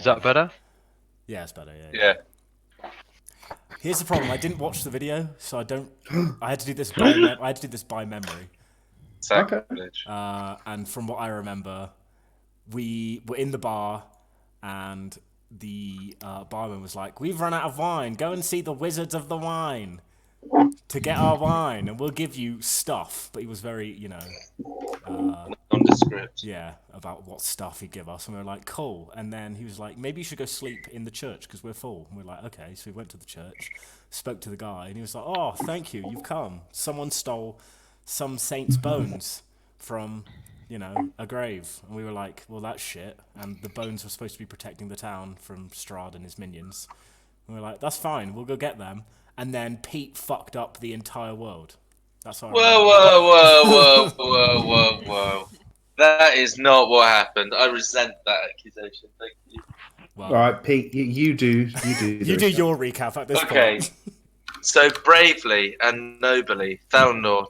Is that better? Yeah, it's better. Yeah. Here's the problem. I didn't watch the video, so I don't. I had to do this I had to do this by memory. Okay. Sacrilege. And from what I remember, we were in the bar, and the barman was like, "We've run out of wine. Go and see the Wizards of the Wine to get our wine, and we'll give you stuff." But he was very, Nondescript. yeah, about what stuff he'd give us. And we were like, cool. And then he was like, maybe you should go sleep in the church because we're full. And we're like, okay. So we went to the church, spoke to the guy, and he was like, oh, thank you. You've come. Someone stole some saint's bones from, a grave. And we were like, well, that's shit. And the bones were supposed to be protecting the town from Strahd and his minions. And we were like, that's fine. We'll go get them. And then Pete fucked up the entire world. That's how I remember. Whoa. That is not what happened. I resent that accusation. Thank you. Well, All right, Pete, you do. you do your recap at this Okay. point. So bravely and nobly, Thalnor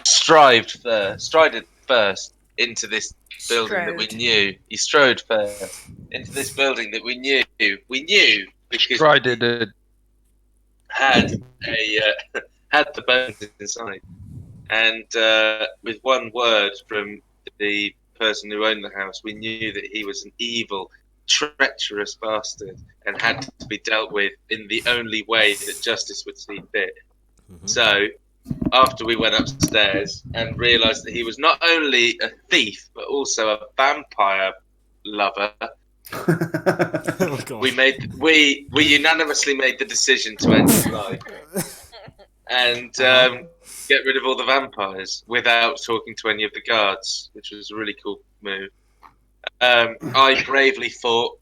strided first into this building that we knew. He strode first into this building that we knew. We knew because Strided. had had the bones inside, and with one word from the person who owned the house, we knew that he was an evil, treacherous bastard and had to be dealt with in the only way that justice would see fit. Mm-hmm. So, after we went upstairs and realised that he was not only a thief but also a vampire lover, Oh, we unanimously made the decision to end his life and get rid of all the vampires without talking to any of the guards, which was a really cool move. I bravely fought,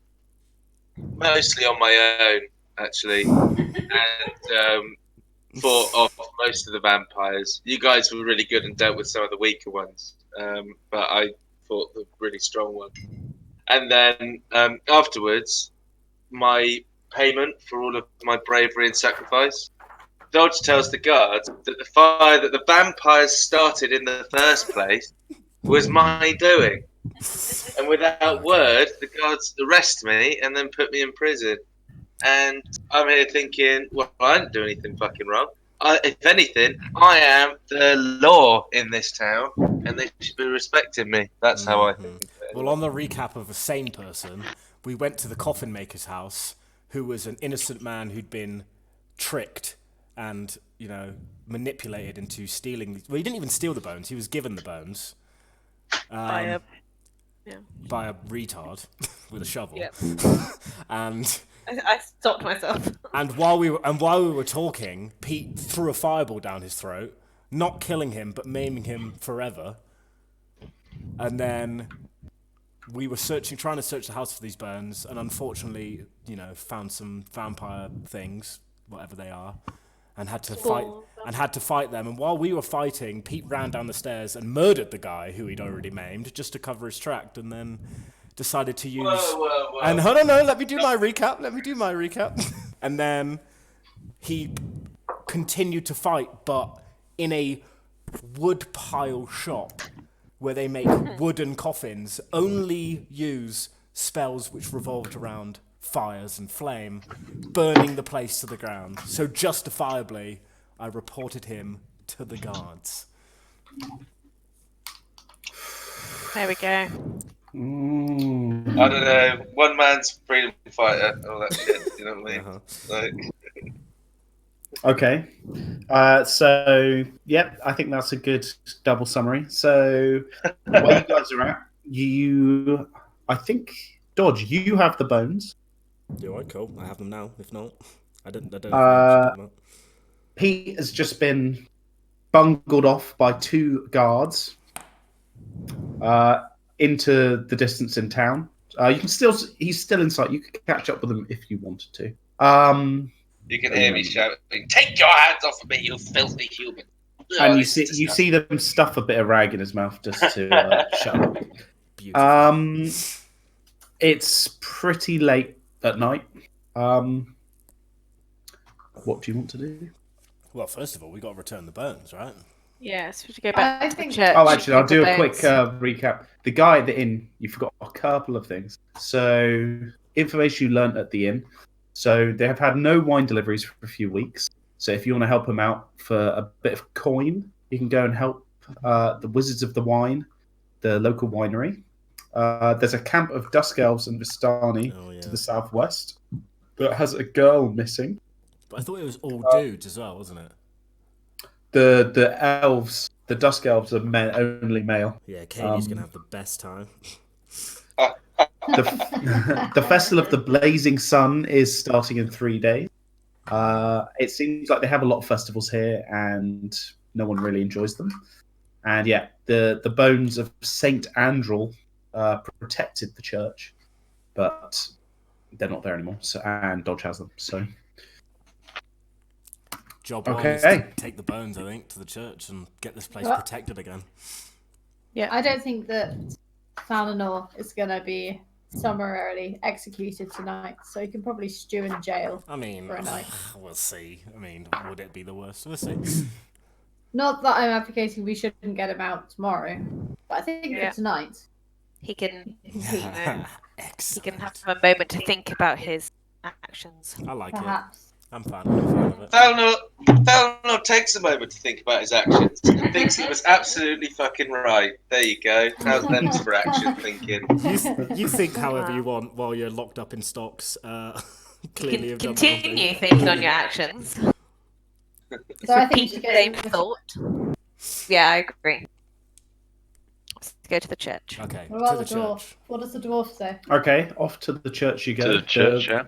mostly on my own, actually, and fought off most of the vampires. You guys were really good and dealt with some of the weaker ones, but I fought the really strong one. And then afterwards, my payment for all of my bravery and sacrifice, Dodge tells the guards that the fire that the vampires started in the first place was my doing. And without word, the guards arrest me and then put me in prison. And I'm here thinking, well, I didn't do anything fucking wrong. If anything, I am the law in this town, and they should be respecting me. That's how I think. Well, on the recap of a sane person, we went to the coffin maker's house, who was an innocent man who'd been tricked and, manipulated into stealing. Well, he didn't even steal the bones. He was given the bones by a retard with a shovel. Yep. And I stopped myself. And while we were talking, Pete threw a fireball down his throat, not killing him but maiming him forever. And then we were trying to search the house for these bones, and unfortunately, found some vampire things, whatever they are, and had to fight them. And while we were fighting, Pete ran down the stairs and murdered the guy who he'd already maimed just to cover his track, and then decided to use. Whoa. And hold on, no, let me do my recap. And then he continued to fight, but in a wood pile shop where they make wooden coffins, only use spells which revolved around fires and flame, burning the place to the ground. So justifiably, I reported him to the guards. There we go. I don't know. One man's freedom fighter, all that shit. You know what I mean? Like, Okay. So, yep, I think that's a good double summary. So, where you guys are at, I think, Dodge, you have the bones. Yeah, right, cool. I have them now. If not, I don't know if I should do that. Pete has just been bungled off by two guards into the distance in town. He's still in sight. You could catch up with him if you wanted to. you can hear me shouting, "Take your hands off of me, you filthy human!" And you see them stuff a bit of rag in his mouth just to shut up. Beautiful. It's pretty late at night. What do you want to do? Well, first of all, we got to return the bones, right? Yes, we should go back I to the think- church. Oh, actually, I'll do a Get the quick bones. recap. The guy at the inn, you forgot a couple of things. So, information you learnt at the inn. So they have had no wine deliveries for a few weeks. So if you want to help them out for a bit of coin, you can go and help the Wizards of the Wine, the local winery. There's a camp of Dusk Elves and Vistani to the southwest that has a girl missing. But I thought it was all dudes as well, wasn't it? The elves, the Dusk Elves are only male. Yeah, Katie's going to have the best time. The Festival of the Blazing Sun is starting in 3 days. It seems like they have a lot of festivals here, and no one really enjoys them. And yeah, the bones of Saint Andrel protected the church, but they're not there anymore. So, and Dodge has them. So Job one is to take the bones, I think, to the church and get this place protected again. Yeah, I don't think that Falinor is going to be summarily executed tonight, so he can probably stew in jail. I mean, for a night. We'll see. I mean, would it be the worst? We'll see. Not that I'm advocating we shouldn't get him out tomorrow, but I think for tonight He can, he can Excellent. have a moment to think about his actions. I like perhaps. it. I'm fan of it. Thalnor takes a moment to think about his actions and thinks he was absolutely fucking right. There you go. How's them for action thinking? You think however you want while you're locked up in stocks. Clearly, have done Continue thinking on your actions. So I think Repeat you the should same go. thought. Yeah, I agree. Let's go to the church. Okay, What about to the the dwarf? church. What does the dwarf say? okay, off to the church you go. To the church, yeah.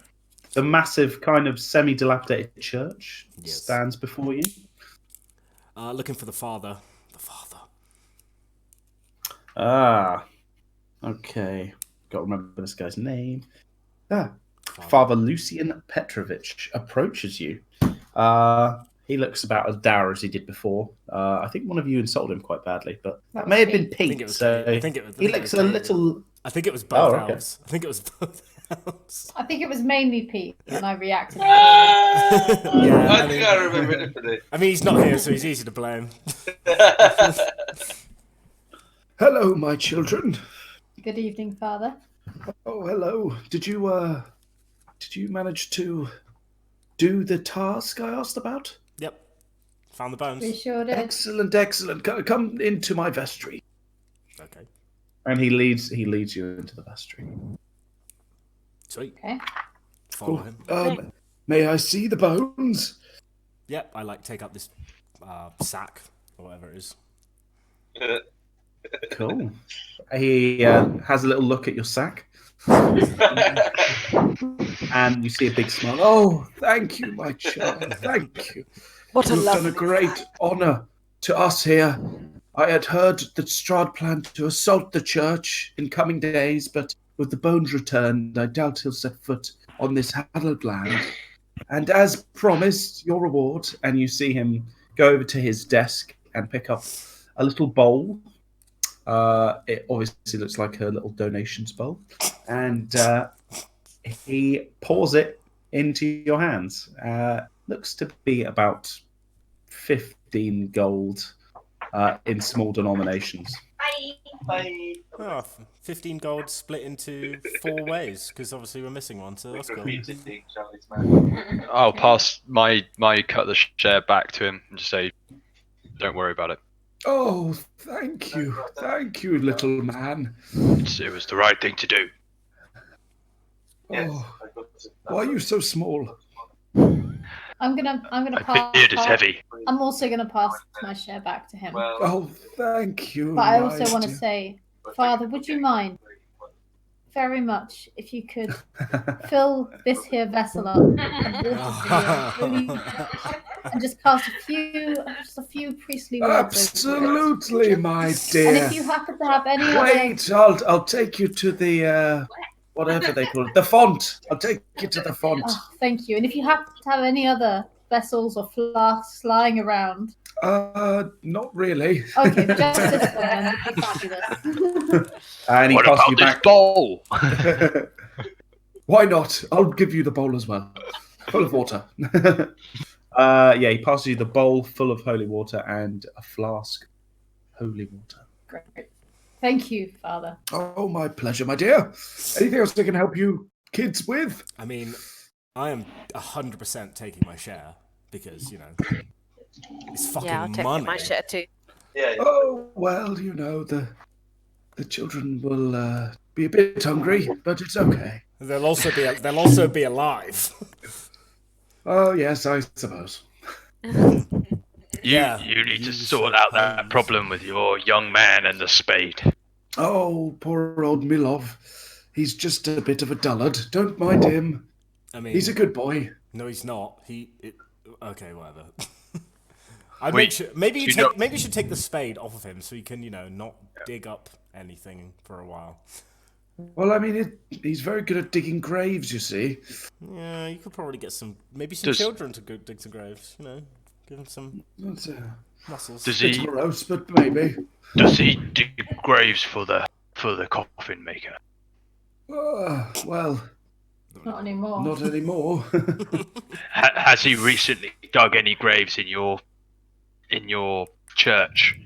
The massive kind of semi-dilapidated church stands before you. Looking for the father. The father. Ah, okay. Got to remember this guy's name. Father Lucian Petrovich approaches you. He looks about as dour as he did before. I think one of you insulted him quite badly, but that may have been Pete. He looks a little. I think it was both okay. elves. I think it was both elves. I think it was mainly Pete, and I reacted. I can't remember anything. I mean, he's not here, so he's easy to blame. Hello, my children. Good evening, Father. Oh, hello. Did you manage to do the task I asked about? Yep. Found the bones. We sure did. Excellent, excellent. Come into my vestry. Okay. And he leads you into the vestry. Sweet. Okay. Follow him. May I see the bones? Yep, I take up this sack or whatever it is. Cool. He has a little look at your sack. And you see a big smile. Oh, thank you, my child. Thank you. What a You've done a lovely great honor to us here. I had heard that Strahd planned to assault the church in coming days, but with the bones returned, I doubt he'll set foot on this hallowed land. And as promised, your reward. And you see him go over to his desk and pick up a little bowl. It obviously looks like a little donations bowl. And he pours it into your hands. Looks to be about 15 gold in small denominations. Oh, 15 gold split into 4 ways, because obviously we're missing one, so that's cool. I'll pass my cut of the share back to him and just say, don't worry about it. Oh, thank you, little man. It was the right thing to do. Oh, why are you so small? I'm gonna My pass. beard is heavy. I'm also gonna pass my share back to him. Oh, thank you. But I also want to say, Father, would you mind very much if you could fill this here vessel up and just cast a few priestly words over it. Absolutely, my dear. And if you happen to have any Wait, I'll take you to the whatever they call it, the font. I'll take you to the font. Oh, thank you. And if you happen to have any other vessels or flasks lying around. Not really. Okay, just this one then. It'd be fabulous. And he What passes about you this back. bowl? Why not? I'll give you the bowl as well, full of water. He passes you the bowl full of holy water and a flask of holy water. Great. Thank you, Father. Oh, my pleasure, my dear. Anything else that can help you kids with. I mean, I am 100% taking my share because it's fucking Yeah, I'll money. take my share too. Yeah. Oh well, the children will be a bit hungry, but it's okay. They'll also be alive. Oh yes, I suppose. Yeah, You need to you sort out that suppose. problem with your young man and the spade. Oh, poor old Milov. He's just a bit of a dullard. Don't mind him. I mean, He's a good boy. No, he's not. Okay, whatever. Wait, maybe do you know- maybe you should take the spade off of him so he can not dig up anything for a while. Well, I mean, he's very good at digging graves, you see. Yeah, you could probably get some Does- children to go dig some graves. Give them some That's a muscles. Does bit he morose, but maybe. does he dig graves for the coffin maker? Well, Not anymore. not anymore. Has he recently dug any graves in your church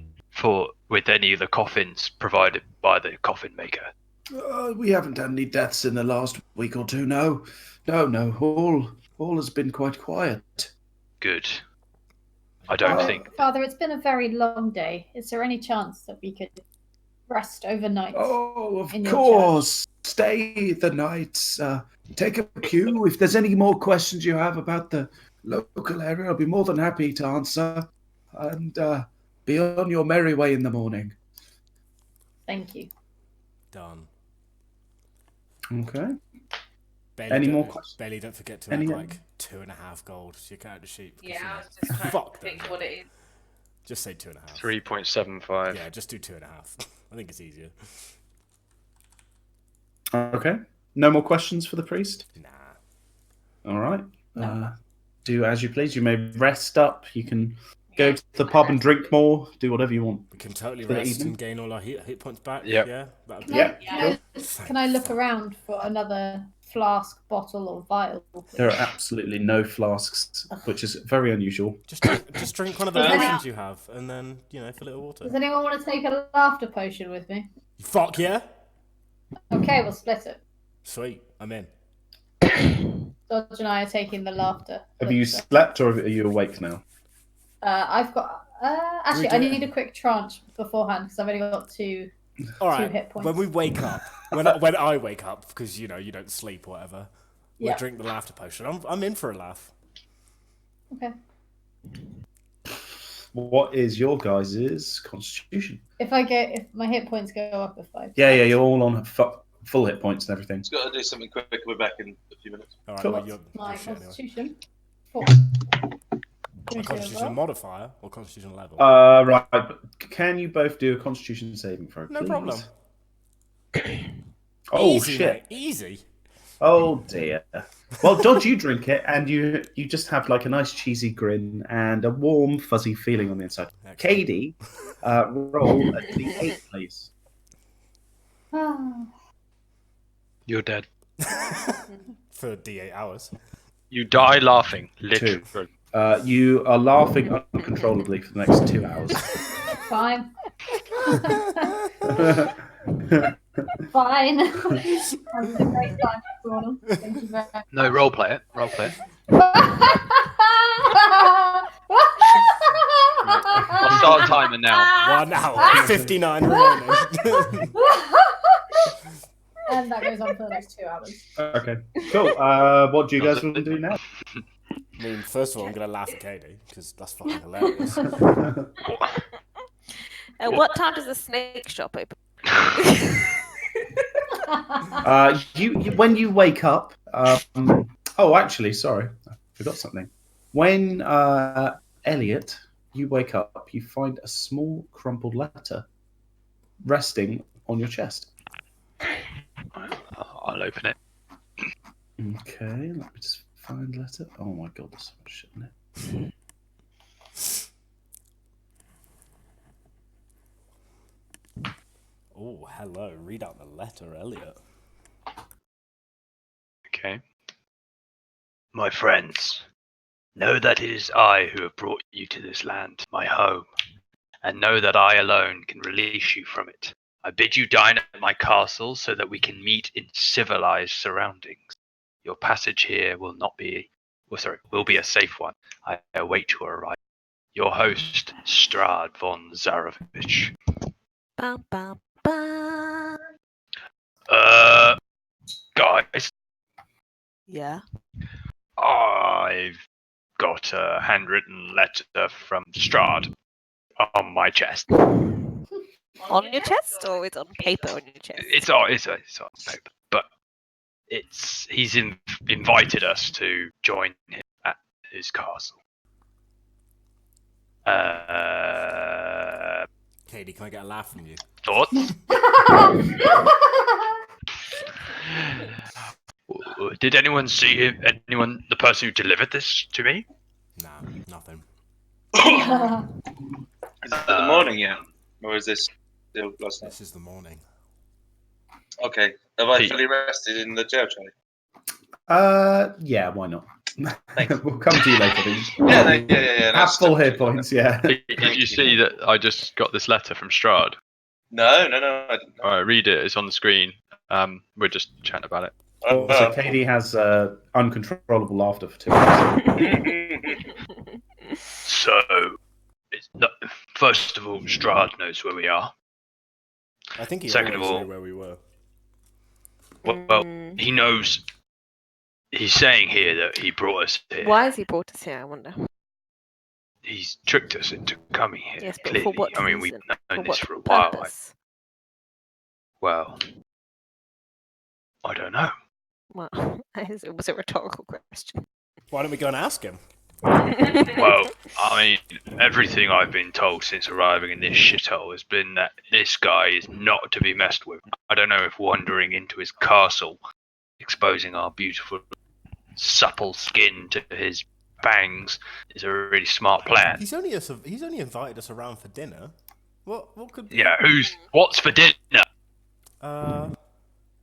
with any of the coffins provided by the coffin maker? We haven't had any deaths in the last week or two. No. All has been quite quiet. Good. I don't think. Father, it's been a very long day. Is there any chance that we could rest overnight? Oh, of in your course. Stay the night. Take a cue. If there's any more questions you have about the local area, I'll be more than happy to answer. And be on your merry way in the morning. Thank you. Done. Okay. Bailey, Any don't- more questions? Bailey, don't forget to Any- add like 2.5 gold to your character sheet. Because, Yeah, I was just trying fuck to think them. what it is. Just say 2.5. 3.75. Yeah, just do 2.5. I think it's easier. Okay. No more questions for the priest? Nah. All right. No. Do as you please. You may rest up. You can go to the pub and drink more. Do whatever you want. We can totally For the rest evening? and gain all our hit points back. Yep. Yeah. That'd be Yeah. Can I look around for another flask, bottle, or vial? There are absolutely no flasks, which is very unusual. Just drink one of the Does any- potions you have, and then fill it with water. Does anyone want to take a laughter potion with me? Fuck yeah! Okay, we'll split it. Sweet, I'm in. Dodge and I are taking the laughter. Have you elixir. slept or are you awake now? I've got. Actually, Do I it. need a quick tranche beforehand because I've only got two. All right. hit points. When we wake up, when I wake up, because you don't sleep or whatever, we'll Yeah. drink the laughter potion. I'm in for a laugh. Okay. What is your guys' constitution? If my hit points go up if I. Yeah, you're all on full hit points and everything. Just got to do something quick. We're back in a few minutes. All right. Cool. Well, you're My shit anyway. constitution. 4. A constitution modifier or constitution level? Right. But can you both do a constitution saving throw, No please? problem. Oh, Easy, shit. mate, easy. Oh, dear. Well, Dodge, you drink it, and you just have like a nice cheesy grin and a warm, fuzzy feeling on the inside. Excellent. Katie, roll a d8, please. You're dead. For D8 hours. You die laughing, literally. You are laughing uncontrollably for the next 2 hours. Fine. Fine. Have a great time, Gordon. Thank you very much. No, role play it. Role play it. I'll start timer now. 1 hour, 59 remaining. And that goes on for the next 2 hours. Okay, cool. What do you guys want to do now? I mean, first of all, I'm going to laugh at Katie, because that's fucking hilarious. What time does the snake shop open? You when you wake up. Oh, actually, sorry, I forgot something. When Elliot, you wake up, you find a small crumpled letter resting on your chest. I'll open it. Okay, let me just find the letter. Oh my god, there's so much shit in it. Oh, hello. Read out the letter, Elliot. Okay. My friends, know that it is I who have brought you to this land, my home, and know that I alone can release you from it. I bid you dine at my castle so that we can meet in civilized surroundings. Your passage here will be a safe one. I await your arrival. Your host, Strahd von Zarovich. Bum, bum, bum. Guys, Yeah. I've got a handwritten letter from Strahd on my chest. On your chest, or it's on paper on your chest? It's on paper, but he's invited us to join him at his castle. Katie, can I get a laugh from you? Thoughts? Did anyone see him? The person who delivered this to me? Nah, nothing. Is it the morning yet? Or is this still last night? This is the morning. Okay. Have I fully rested in the jail, Charlie? Yeah, why not? Thanks. We'll come to you later. Yeah. Have full hit points, yeah. Did you see that I just got this letter from Strahd? No, I didn't know. Alright, read it. It's on the screen. We're just chatting about it. So Katie has uncontrollable laughter for 2 minutes. So, first of all, Strahd knows where we are. I think he Second always of all- knew where we were. Well, he knows. He's saying here that he brought us here. Why has he brought us here, I wonder? He's tricked us into coming here. Yes, but clearly. for what I mean, reason? we've known For this what for a while. purpose? Well, I don't know. Well, it was a rhetorical question. Why don't we go and ask him? Well, I mean, everything I've been told since arriving in this shithole has been that this guy is not to be messed with. I don't know if wandering into his castle, exposing our beautiful, supple skin to his fangs, is a really smart plan. He's only invited us around for dinner. What could be? Yeah, what's for dinner? I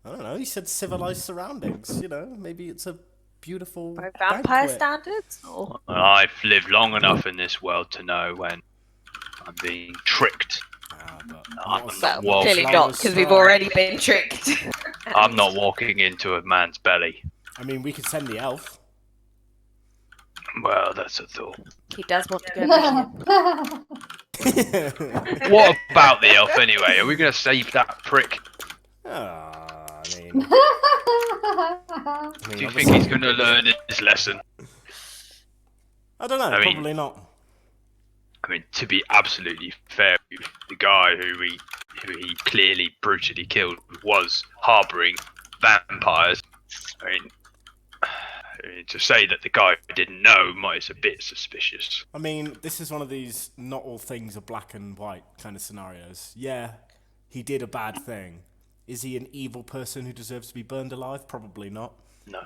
don't know. He said civilized surroundings. You know, maybe it's a beautiful By vampire banquet. standards? Or? I've lived long enough in this world to know when I'm being tricked. But I'm not as- not Well, clearly as not, long as because we've Strahd- already been tricked. I'm not walking into a man's belly. I mean, we could send the elf. Well, that's a thought. He does want to go visit him. What about the elf anyway? Are we going to save that prick? I mean, Do you think he's going to learn his lesson? I don't know. I mean- Probably not. I mean, to be absolutely fair, the guy who he clearly brutally killed was harbouring vampires. I mean, to say that the guy didn't know is a bit suspicious. I mean, this is one of these not all things are black and white kind of scenarios. Yeah, he did a bad thing. Is he an evil person who deserves to be burned alive? Probably not. No.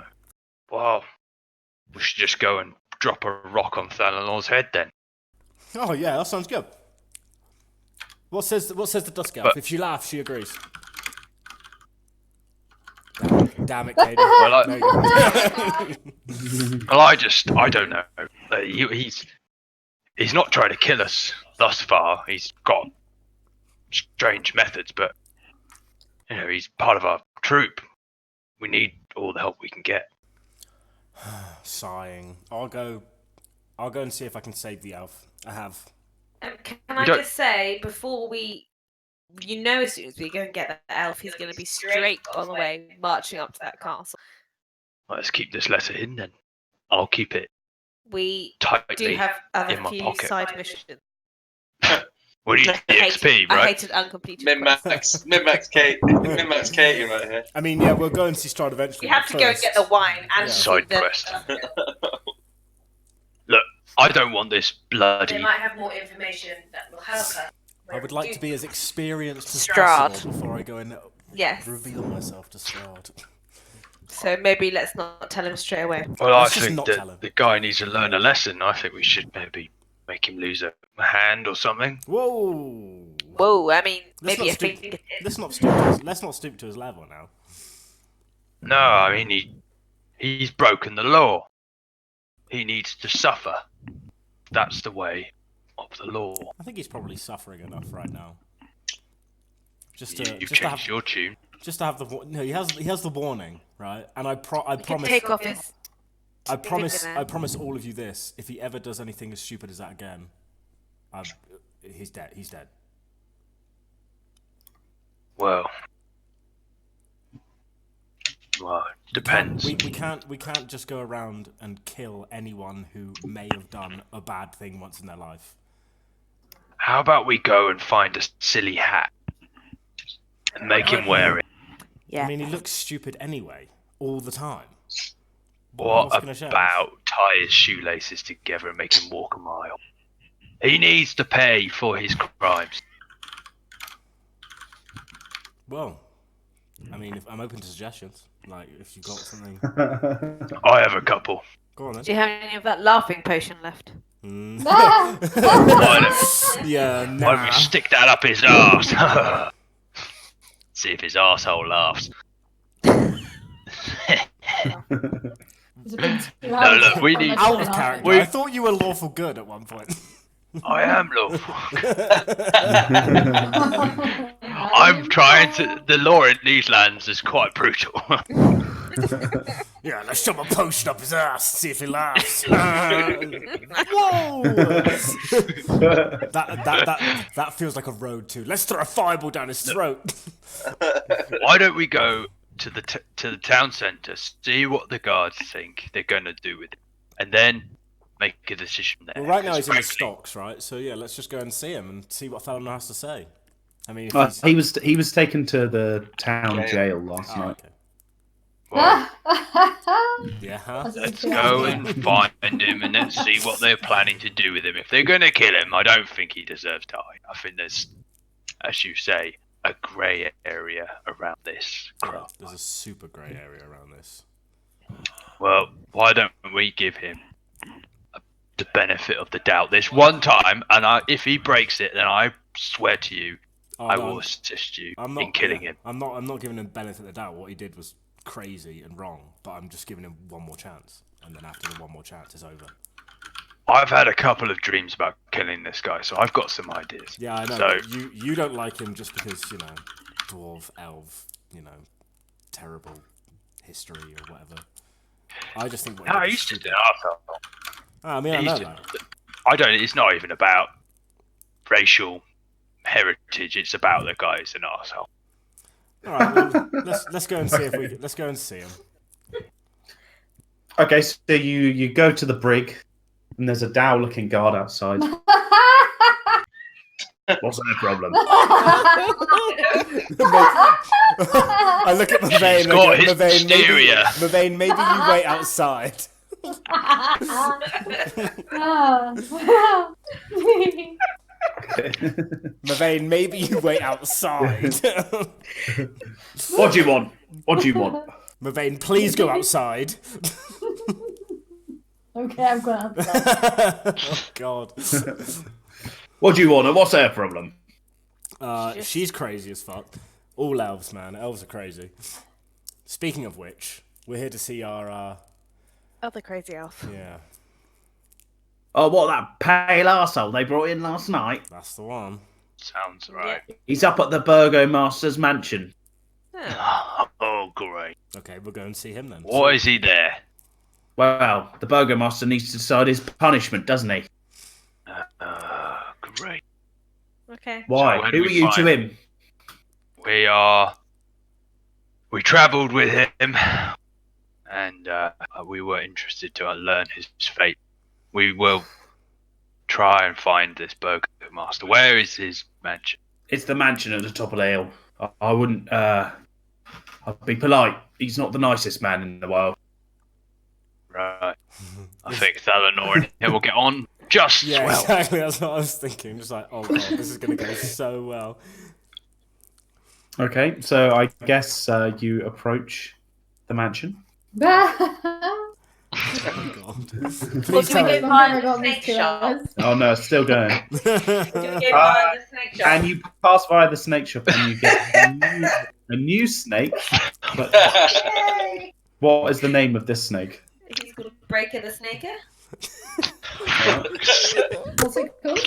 Well, we should just go and drop a rock on Thalanor's head then. Oh yeah, that sounds good. What says the Dusk Elf? But- If she laughs, she agrees. Damn it, Katie. Well, There you go. Well, I don't know. He's not trying to kill us thus far. He's got strange methods, but he's part of our troop. We need all the help we can get. Sighing. I'll go and see if I can save the elf. I have. Can I don't- just say, before we... as soon as we go and get that elf, he's going to be straight on the way, marching up to that castle. Let's keep this letter hidden then. I'll keep it We tightly do have other in my few pocket. side missions. We need the XP, I right? hated uncompleted quests. Min-max Katie right here. I mean, yeah, we'll go and see Strahd eventually. We have but to go and first- get the wine and Yeah. see Side the... quest. Look, I don't want this They bloody... might have more information that will help us. I would like to be as experienced as Strahd. possible before I go and Yes. reveal myself to Strahd. So maybe let's not tell him straight away. Well, I Let's just think not tell him. that the guy needs to learn a lesson. I think we should maybe make him lose a hand or something. Whoa! Whoa, I mean, Let's maybe not a stoop- fingertip. Let's not stoop to his level now. No, I mean, he's broken the law. He needs to suffer. That's the way of the law. I think he's probably suffering enough right now. Just You've to changed have your tune. the no. He has the warning. right? And I He could promise, take off his. I fingernail. promise all of you this: if he ever does anything as stupid as that again, he's dead. He's dead. Well, depends. We can't just go around and kill anyone who may have done a bad thing once in their life. How about we go and find a silly hat and make him wear it? Yeah. I mean, he looks stupid anyway, all the time. What What's gonna change? about tie his shoelaces together and make him walk a mile? He needs to pay for his crimes. Well, I mean, I'm open to suggestions. Like, if you've got something, I have a couple. go on then. Do you have any of that laughing potion left? Why don't we stick that up his arse? See if his arsehole laughs. No, look, we need- Out of character. I thought you were lawful good at one point. I am lawful. I'm trying to. The law in these lands is quite brutal. Yeah, let's shove a potion up his ass, see if he laughs. Whoa! that feels like a road too. Let's throw a fireball down his throat. Why don't we go to the town centre, see what the guards think they're gonna do with it, and then make a decision there. Well, right now he's in the frankly, stocks, right? So yeah, let's just go and see him and see what Fallon has to say. I mean, if he was taken to the town jail last night. Okay. well, Yeah, huh? let's go and find him and let's see what they're planning to do with him. If they're gonna kill him, I don't think he deserves to die. I think there's, as you say, a grey area around this crime. There's a super grey area around this. Well, why don't we give him the benefit of the doubt this one time, and if he breaks it, then I swear to you, I will assist you in killing him. I'm not giving him benefit of the doubt. What he did was crazy and wrong, but I'm just giving him one more chance, and then after the one more chance is over. I've had a couple of dreams about killing this guy, so I've got some ideas. Yeah, I know. So, But you don't like him just because, you know, dwarf, elf, you know, terrible history or whatever. I just think. no, he's just an arsehole. I mean, I know that. I don't. It's not even about racial heritage. It's about the guy who's an arsehole. All right, well, let's go and see let's go and see him. Okay, so you go to the brig, and there's a Dow-looking guard outside. What's their problem? I look at Mavain. He's got his hysteria. Mavain, maybe you wait outside. Mavain, maybe you wait outside. What do you want? What do you want? Mavain, please go outside. Okay, I'm going outside. Oh God. What do you want? And what's their problem? She's crazy as fuck. All elves, man. Elves are crazy. Speaking of which, we're here to see our Other crazy elf. yeah, Oh, what, that pale arsehole they brought in last night? that's the one. Sounds right. He's up at the Burgomaster's mansion. Oh, great. Okay, we'll go and see him then. Why is he there? Well, the Burgomaster needs to decide his punishment, doesn't he? Great. Okay. Why? So where do Who are we you to find him? We travelled with him, and we were interested to learn his fate. We will try and find this Burgomaster. Where is his mansion? It's the mansion at the top of the hill. I wouldn't, I'd be polite. He's not the nicest man in the world. Right. I think Thalanor and him will get on just Yeah, well. exactly. That's what I was thinking. Just like, oh God, this is gonna go so well. Okay, so I guess you approach the mansion. Oh God. Please tell I've me. never got these 2 hours. Oh no, it's still going. Do we go by the snake shop? And you pass by the snake shop and you get a new snake. But what is the name of this snake? He's called Breaker the Snaker. What's it called?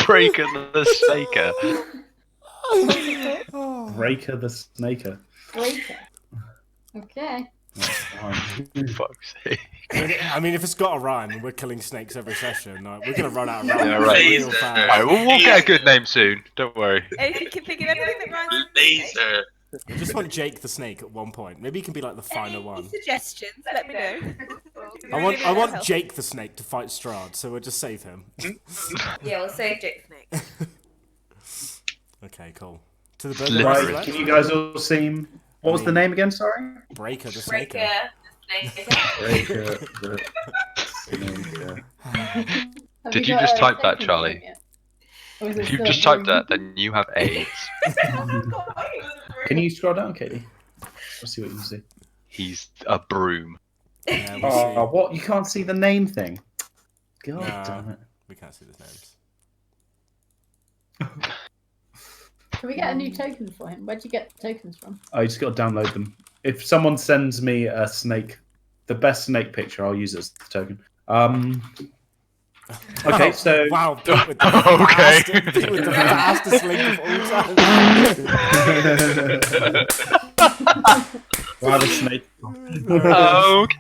Breaker the Snaker. What's it called? Breaker the Snaker. Breaker. Okay. That's fine. Fuck's sake. I mean, if it's got a rhyme, we're killing snakes every session. Like, we're gonna run out of rhymes Yeah, right. real Laser. fast. Alright, we'll get a good name soon. Don't worry. And if you can think of anything that rhymes with snake, Laser. I just want Jake the Snake at one point. Maybe he can be like the final any one. suggestions, let me know. I want Jake the Snake to fight Strahd, so we'll just save him. Yeah, we'll save Jake Snake. Okay, cool. To the burger Literally. Right, can you guys all see? What was the name again? Sorry. Breaker the Snaker. Breaker. Snake. Breaker the Snaker. Have Did you got just a type that, token Charlie? for him yet? Or is it If you've still just typed brewing? that, then you have AIDS. Can you scroll down, Katie? Let's see what you can see. He's a broom. Yeah, we'll Oh, see. what? You can't see the name thing. God Nah. damn it. We can't see the names. Can we get a new token for him? Where'd you get tokens from? I just got to download them. If someone sends me a snake, the best snake picture, I'll use it as the token. Okay, so Wow, Pete with the, Okay. Pete with the fastest link of all time. wow, the snake. Okay.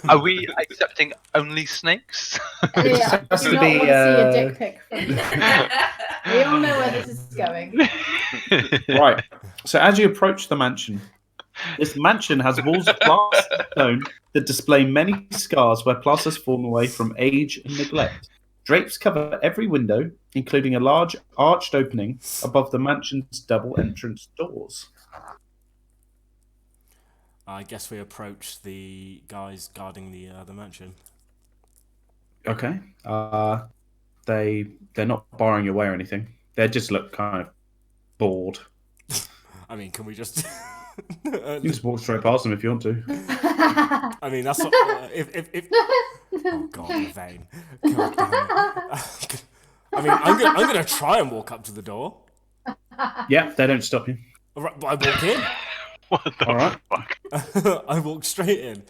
Are we accepting only snakes? Yeah, has I to do not be, want to see a dick pic from you. We all know where this is going. Right. So as you approach the mansion, this mansion has walls of plaster stone that display many scars where plaster has fallen away from age and neglect. Drapes cover every window, including a large arched opening above the mansion's double entrance doors. I guess we approach the guys guarding the mansion. Okay. They're not barring your way or anything. They just look kind of bored. I mean, can we just? You can just walk straight past them if you want to. I mean, that's what, if. Oh God, the vein. God damn it. I mean, I'm gonna try and walk up to the door. Yeah, they don't stop you. All right, but I walk in. What the All right. fuck? I walk straight in.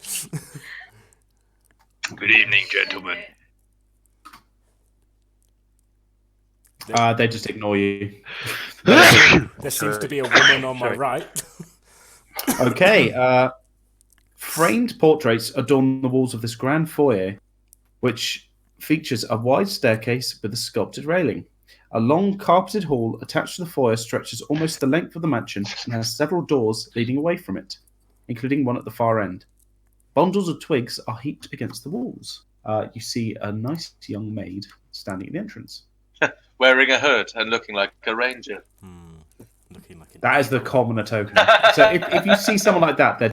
Good evening, gentlemen. They just ignore you. There seems to be a woman on my Sorry. right. Okay. Framed portraits adorn the walls of this grand foyer, which features a wide staircase with a sculpted railing. A long carpeted hall attached to the foyer stretches almost the length of the mansion and has several doors leading away from it, including one at the far end. Bundles of twigs are heaped against the walls. You see a nice young maid standing at the entrance. Wearing a hood and looking like a ranger. Looking like a That is the commoner token. So if you see someone like that, they're...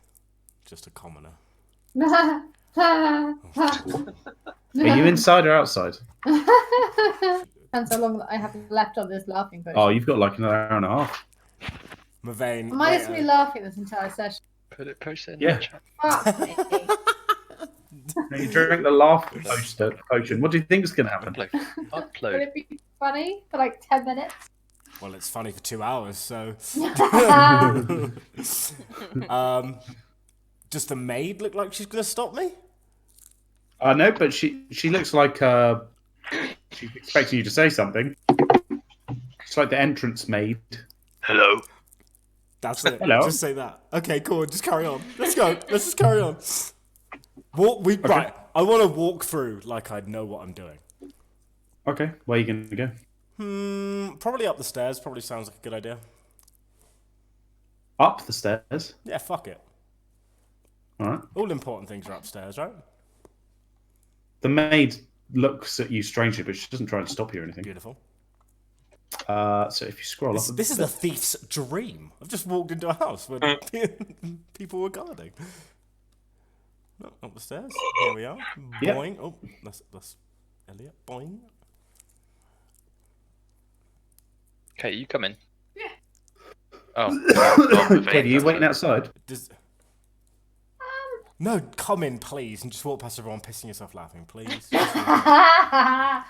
just a commoner. Are you inside or outside? Depends how long I have left on this laughing potion. Oh, you've got like another hour and a half. Mavane. Am I just be laughing this entire session? Post it in Yeah. the chat. Fuck me. You drink the laugh potion. What do you think is going to happen? Will Upload. it be funny for like 10 minutes? Well, it's funny for 2 hours, so. Does the maid look like she's gonna stop me? No, but she looks like she's expecting you to say something. It's like the entrance maid. Hello. That's it. Hello. Just say that. Okay, cool. Just carry on. Let's go. Let's just carry on. Right. I want to walk through like I know what I'm doing. Okay, where are you going to go? Probably up the stairs. Probably sounds like a good idea. Up the stairs. Yeah, fuck it. All right. All important things are upstairs, right? The maid looks at you strangely, but she doesn't try and stop you or anything. Beautiful. So if you scroll This, up, this is a thief's dream. I've just walked into a house where people were guarding. No, up the stairs. Here we are. Yep. Boing. Oh, that's Elliot. Boing. Okay, you come in. Yeah. Oh. okay, are you waiting outside? No, come in, please, and just walk past everyone pissing yourself laughing, please. Oh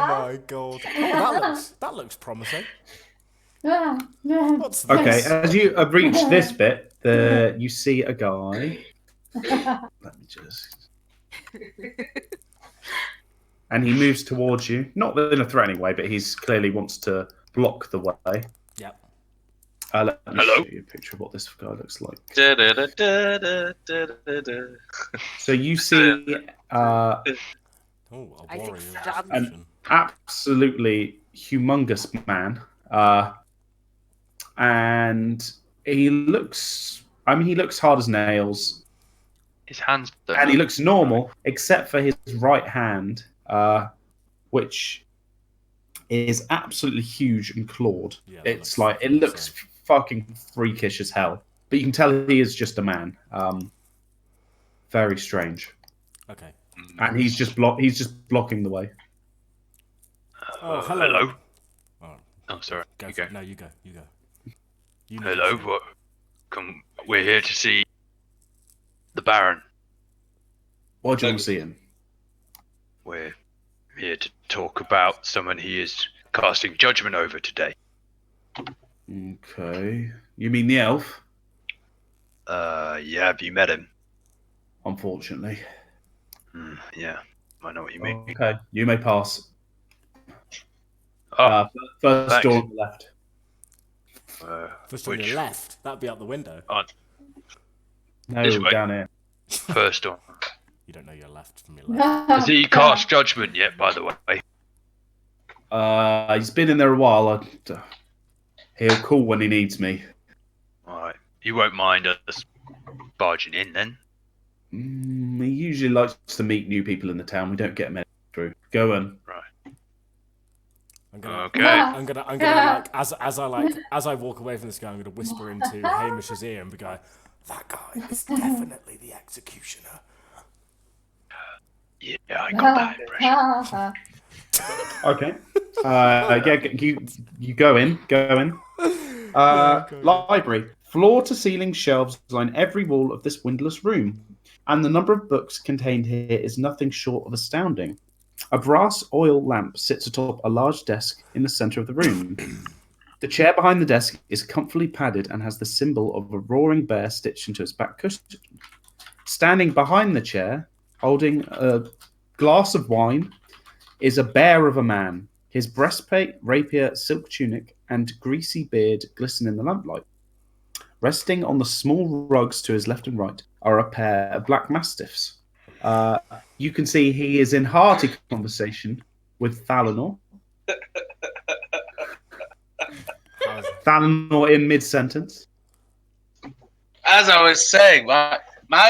my god. Oh, that looks promising. What's this? Okay, as you have reached this bit, you see a guy. Let me just. And he moves towards you, not in a threatening way, but he's clearly wants to block the way. Yep. Let me Hello? show you a picture of what this guy looks like. Da-da-da-da-da-da-da-da. So you see Oh, a I think warrior Strahd- execution. absolutely humongous man, and he looks. I mean, he looks hard as nails, His hands don't and he look looks normal except for his right hand, which is absolutely huge and clawed. Yeah, that It's looks like it looks insane. fucking freakish as hell, but you can tell he is just a man. Very strange, Okay. and he's just blocking the way. Oh, hello. Hello? Oh, Oh, sorry. go You for go. it. No, you go. You go. You know Hello? this. What? We're here to see the Baron. Why do you want to see him? We're here to talk about someone he is casting judgment over today. Okay, you mean the elf? Yeah, have you met him? Unfortunately. Yeah, I know what you mean. Okay, you may pass. Oh, First thanks. door on the left. First on your left. That'd be out the window. No, This way. down here. First door. You don't know your left from your left. Has he cast judgment yet, by the way? He's been in there a while. He'll call when he needs me. Alright. You won't mind us barging in then? He usually likes to meet new people in the town. We don't get many through. Go on. Right. I'm Okay. gonna like as I walk away from this guy, I'm gonna whisper into Hamish's ear and be going, "That guy is definitely the executioner." Yeah, I got that impression. Okay. Yeah, you go in. Go in. Library. Floor to ceiling shelves line every wall of this windowless room, and the number of books contained here is nothing short of astounding. A brass oil lamp sits atop a large desk in the center of the room. The chair behind the desk is comfortably padded and has the symbol of a roaring bear stitched into its back cushion. Standing behind the chair, holding a glass of wine, is a bear of a man. His breastplate, rapier, silk tunic, and greasy beard glisten in the lamplight. Resting on the small rugs to his left and right are a pair of black mastiffs. You can see he is in hearty conversation with Thalanor. Thalanor in mid-sentence. As I was saying, my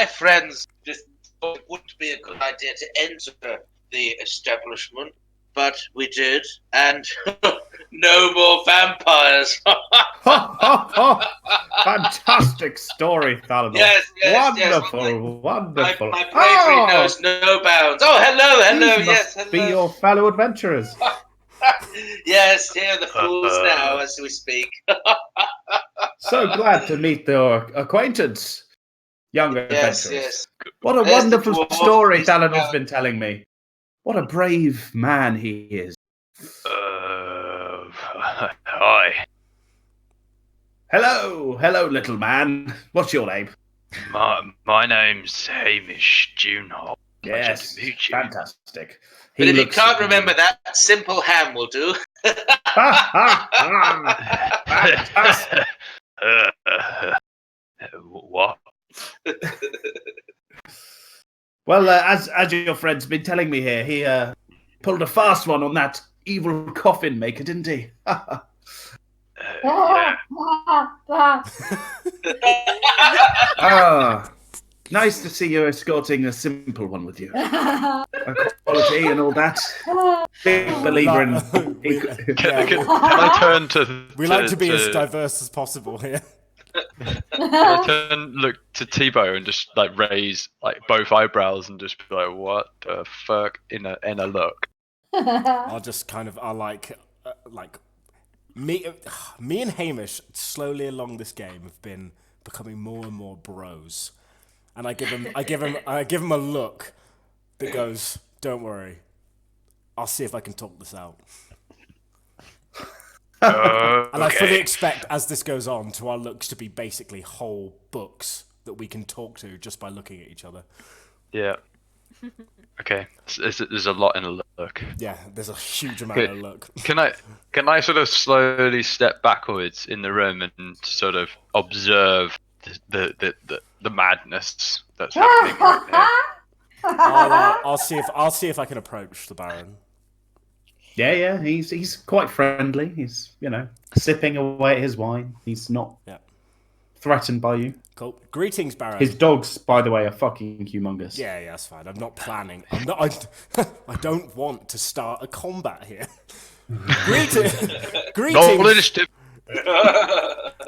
friends just thought it wouldn't be a good idea to enter the establishment, but we did, and no more vampires. Fantastic story, Thalanor. Yes, Wonderful, wonderful. My bravery knows no bounds. Oh, hello, These yes, must hello. be your fellow adventurers. Yes, here are the fools now as we speak. So glad to meet your acquaintance, young adventurers. Yes. What a There's the wonderful dwarf, story there's the Thalanor's man. been telling me. What a brave man he is. Hi. Hello, little man. What's your name? My name's Hamish Junehall. Yes, Pleasure to meet you. fantastic. But if you can't remember that, simple ham will do. Fantastic. What? Well, as your friend's been telling me here, he pulled a fast one on that evil coffin maker, didn't he? Yeah. Nice to see you escorting a simple one with you. Equality and all that. Big believer in. Can I turn to? We like to be as diverse as possible here. Can I look to Tebow and just like raise like both eyebrows and just be like, "What the fuck?" in a look. I'll just kind of me and Hamish slowly along this game have been becoming more and more bros, and I give him a look that goes, "Don't worry, I'll see if I can talk this out." And I fully expect, as this goes on, to our looks to be basically whole books that we can talk to just by looking at each other. Yeah. Okay, there's a lot in a look. Yeah, there's a huge amount of look. Can I sort of slowly step backwards in the room and sort of observe the madness that's happening right here? I'll see if I can approach the Baron. Yeah, he's quite friendly. He's sipping away at his wine. He's not threatened by you. Cool. Greetings, Baron. His dogs, by the way, are fucking humongous. Yeah, that's fine. I'm not planning. I don't want to start a combat here. Greetings. Roll initiative.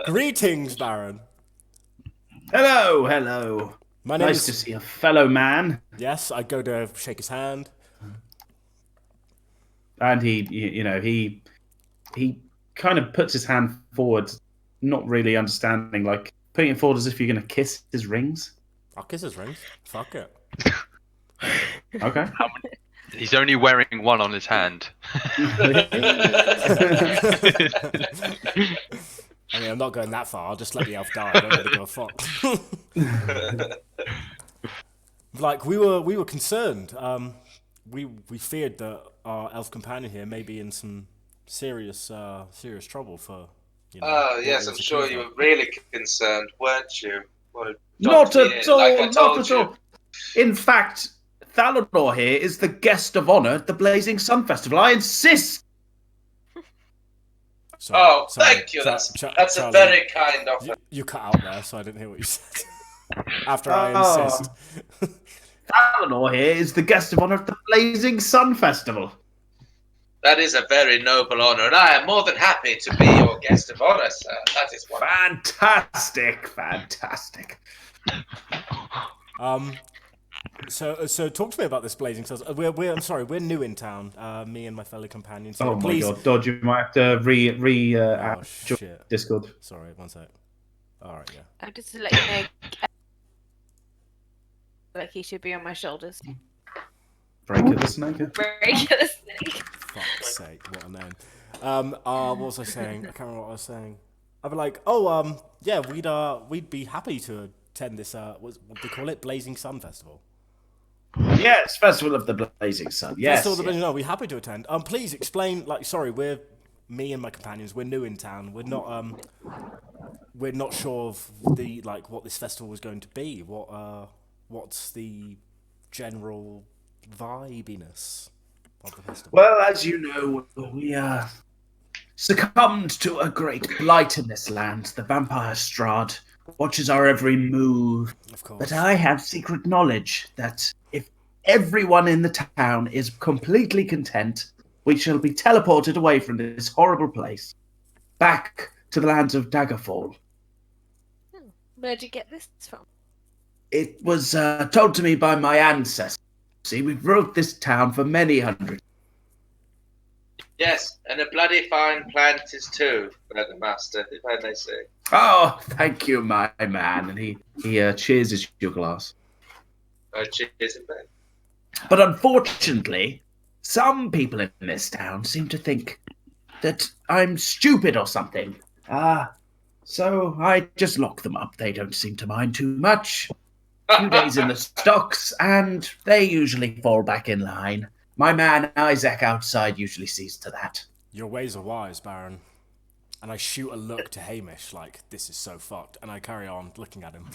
Greetings, Baron. Hello. Nice to see a fellow man. Yes, I go to shake his hand. And he kind of puts his hand forward, not really understanding, like putting it forward as if you're going to kiss his rings. I'll kiss his rings. Fuck it. Okay. He's only wearing one on his hand. I mean, I'm not going that far. I'll just let the elf die. I don't really give a fuck. Like we were concerned. We feared that our elf companion here may be in some serious trouble for. Oh yes, I'm sure you were really concerned, weren't you? Not at all. In fact, Thalanor here is the guest of honor at the Blazing Sun Festival. I insist. Sorry, thank you. That's Charlie, a very kind offer. You cut out there, so I didn't hear what you said. After I insist. Thalanor here is the guest of honor at the Blazing Sun Festival. That is a very noble honor, and I am more than happy to be your guest of honor, sir. That is wonderful. Fantastic. So talk to me about this Blazing Suns. I'm sorry, we're new in town. Me and my fellow companions. Oh please. my god, Dodge, you might have to add shit. Discord. Sorry, one sec. Alright, yeah. Just to let you know, like he should be on my shoulders. Break of the snake. Break of the snake. Fuck's sake, what a name. What was I saying? I can't remember what I was saying. I'd be like, yeah, we'd be happy to attend this what do they call it? Blazing Sun Festival. Yes, Festival of the Blazing Sun. Yes. Festival of the Blazing Sun. We're happy to attend. Please explain. Me and my companions. We're new in town. We're not sure of what this festival is going to be. What's the general vibiness of the festival? Well, as you know, we succumbed to a great blight in this land. The vampire Strahd watches our every move. Of course. But I have secret knowledge that if everyone in the town is completely content, we shall be teleported away from this horrible place, back to the lands of Daggerfall. Where'd you get this from? It was told to me by my ancestors. See, we've ruled this town for many hundreds. Yes, and a bloody fine plant is too, Brother Master, if I may say. Oh, thank you, my man. And he cheers your glass. Oh, cheers, in bed. But unfortunately, some people in this town seem to think that I'm stupid or something. So I just lock them up. They don't seem to mind too much. A few days in the stocks, and they usually fall back in line. My man Isaac outside usually sees to that. Your ways are wise, Baron. And I shoot a look to Hamish like, this is so fucked. And I carry on looking at him.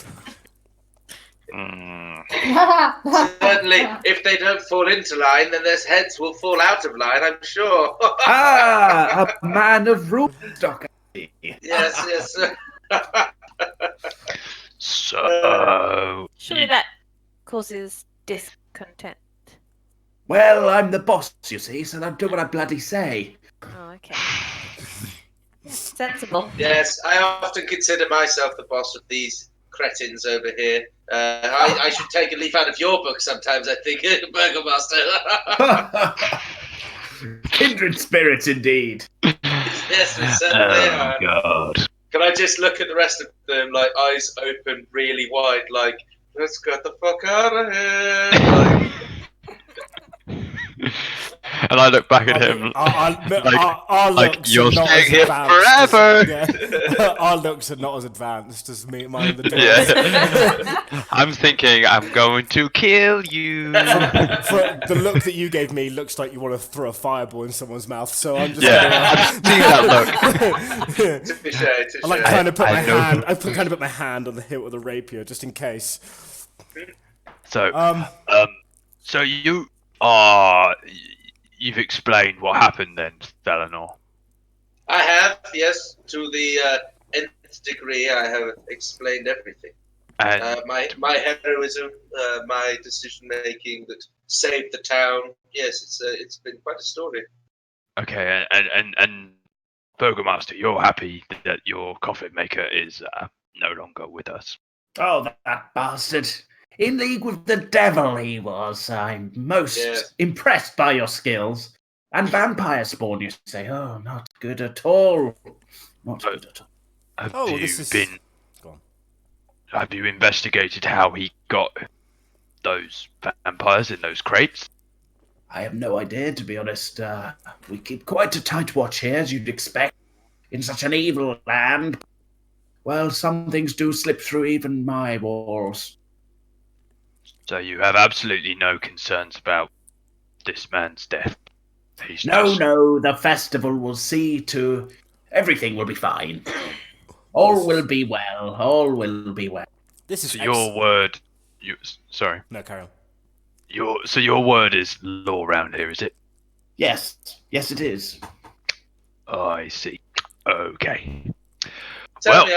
Certainly, if they don't fall into line, then their heads will fall out of line, I'm sure. A man of rule stock. Yes. So... Surely that causes discontent. Well, I'm the boss, you see, so I'll do what I bloody say. Oh, okay. Sensible. Yes, I often consider myself the boss of these cretins over here. I should take a leaf out of your book sometimes, I think, Burgomaster. Kindred spirits, indeed. Yes, we certainly are. God. Can I just look at the rest of them, like, eyes open really wide, like, let's get the fuck out of here? And I look back at him. Our like, looks you're are not staying as here advanced forever. Our looks are not as advanced as me, mine and the doors. Yeah. I'm thinking, I'm going to kill you. For the look that you gave me looks like you want to throw a fireball in someone's mouth. So I'm just I'm seeing that look. Touche. I like kind of put I my know. hand. I kind of put my hand on the hilt of the rapier just in case. So, Um, so you've explained what happened then, Valinor. I have, yes, to the nth degree. I have explained everything. And My heroism, my decision making that saved the town. Yes, it's been quite a story. okay, and Burgomaster, you're happy that your coffin maker is no longer with us. Oh, that bastard. In league with the devil he was. I'm most impressed by your skills. And vampire spawn, you say? Oh, not good at all. Not good at all. Have you investigated how he got those vampires in those crates? I have no idea, to be honest. We keep quite a tight watch here, as you'd expect, in such an evil land. Well, some things do slip through even my walls. So you have absolutely no concerns about this man's death? No, the festival will see to... Everything will be fine. All will be well. All will be well. This is so your word... Sorry. No, carry on. Your word is law around here, is it? Yes. Yes, it is. Oh, I see. Okay. Tell me,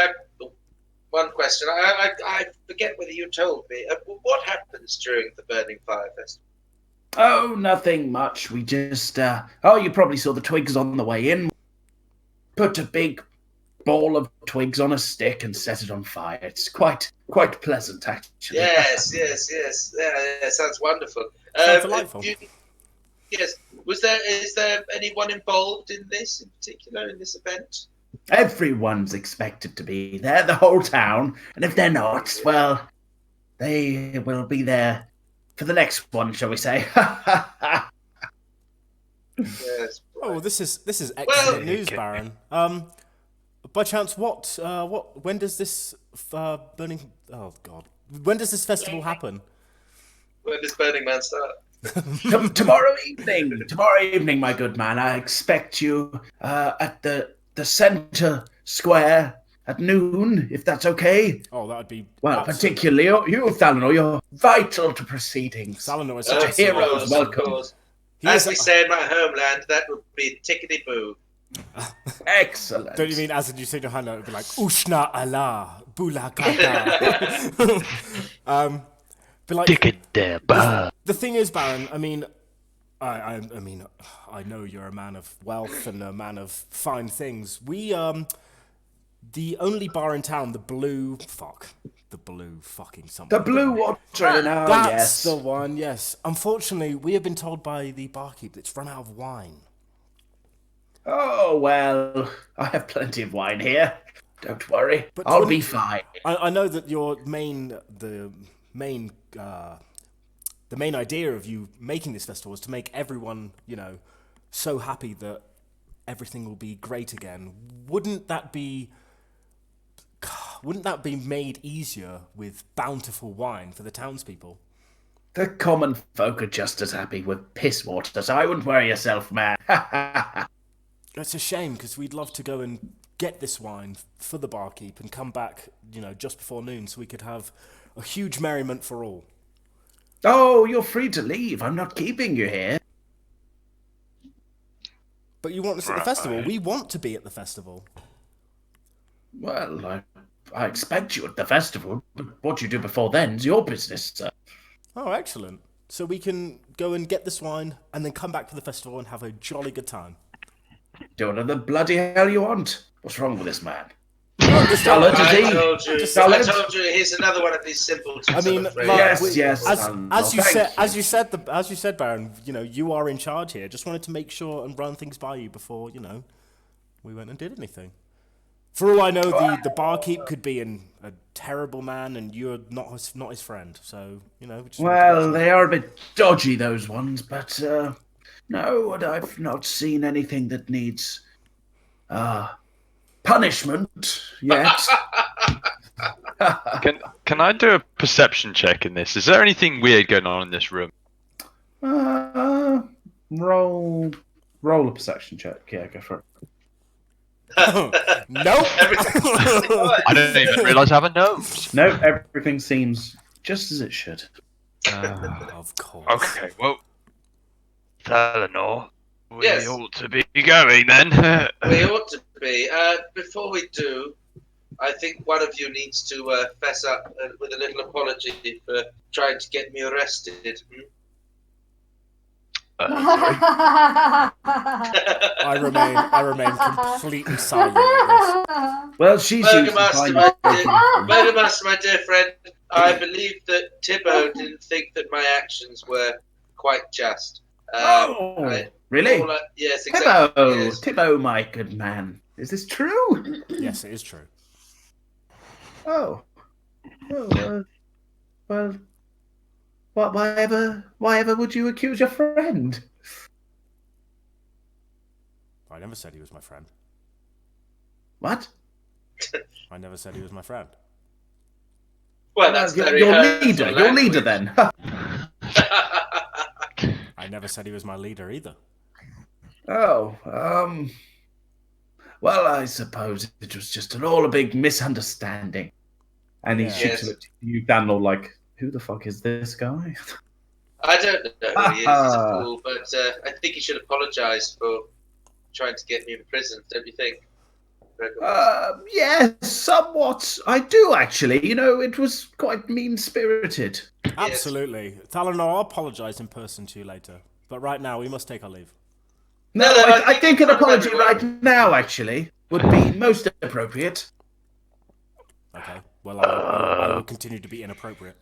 one question. I forget whether you told me. What happens during the Burning Fire Festival? Oh, nothing much. We just... you probably saw the twigs on the way in. Put a big ball of twigs on a stick and set it on fire. It's quite pleasant, actually. Yes. Yeah, sounds wonderful. Sounds delightful. Yes. Is there anyone involved in this, in particular, in this event? Everyone's expected to be there, the whole town. And if they're not, well, they will be there for the next one, shall we say? Yes. Oh, this is excellent news, Baron. By chance, when does this burning? Oh God, when does this festival happen? When does Burning Man start? Tomorrow evening, my good man. I expect you at the center square at noon, if that's okay. Oh, that would be particularly you, Thalanor. You're vital to proceedings. Thalanor is such a hero's welcome. As we say in my homeland, that would be tickety boo. Excellent. Don't you mean as in you say your hand out, it would be like Ushna Allah Bula Kaka. But like the thing is, Baron, I mean I know you're a man of wealth and a man of fine things. We the only bar in town, the blue fucking something. The Blue Water, That's the one, yes. Unfortunately, we have been told by the barkeep that it's run out of wine. Oh, well, I have plenty of wine here. Don't worry, but I'll be fine. I know that your the main idea of you making this festival is to make everyone, so happy that everything will be great again. Wouldn't that be made easier with bountiful wine for the townspeople? The common folk are just as happy with piss water, so I wouldn't worry yourself, man. It's a shame, because we'd love to go and get this wine for the barkeep and come back, just before noon, so we could have a huge merriment for all. Oh, you're free to leave. I'm not keeping you here. But you want us at the festival. We want to be at the festival. Well, I expect you at the festival, but what you do before then's your business, sir. Oh, excellent. So we can go and get this wine and then come back to the festival and have a jolly good time. Do whatever the bloody hell you want. What's wrong with this man? I told you, he's another one of these simpletons. I mean, yes. As you said, Baron, you are in charge here. Just wanted to make sure and run things by you before, we went and did anything. For all I know, the barkeep could be a terrible man, and you're not his friend. So, Well, they are a bit dodgy, those ones, but No, and I've not seen anything that needs punishment yet. Can I do a perception check in this? Is there anything weird going on in this room? Roll a perception check. Yeah, go for it. Nope. I didn't even realise I have a nose. No, everything seems just as it should. Of course. Okay, well, Eleanor, we Yes. ought to be going then. We ought to be. Before we do, I think one of you needs to fess up with a little apology for trying to get me arrested. Sorry. I remain completely silent at Well, she's Burgomaster, my dear friend, I believe that Tibbo didn't think that my actions were quite just. Really? Yes, exactly. Tibbo, Yes. Tibbo, my good man. Is this true? this. Yes, it is true. Oh. Well, why ever would you accuse your friend? I never said he was my friend. What? I never said he was my friend. Well, that's very your hurtful leader. Your language. leader, then. I never said he was my leader either. Oh, well, I suppose it was just all a big misunderstanding. And he Yeah. shoots Yes. at you, Daniel, like, who the fuck is this guy? I don't know who he is. He's a fool, but I think he should apologise for trying to get me in prison. Don't you think? Yes, somewhat. I do, actually. You know, it was quite mean-spirited. Absolutely. Thalanor, I'll apologise in person to you later. But right now, we must take our leave. No, No, I think an apology everyone. right now, actually, would be most appropriate. Okay. Well, I will continue to be inappropriate.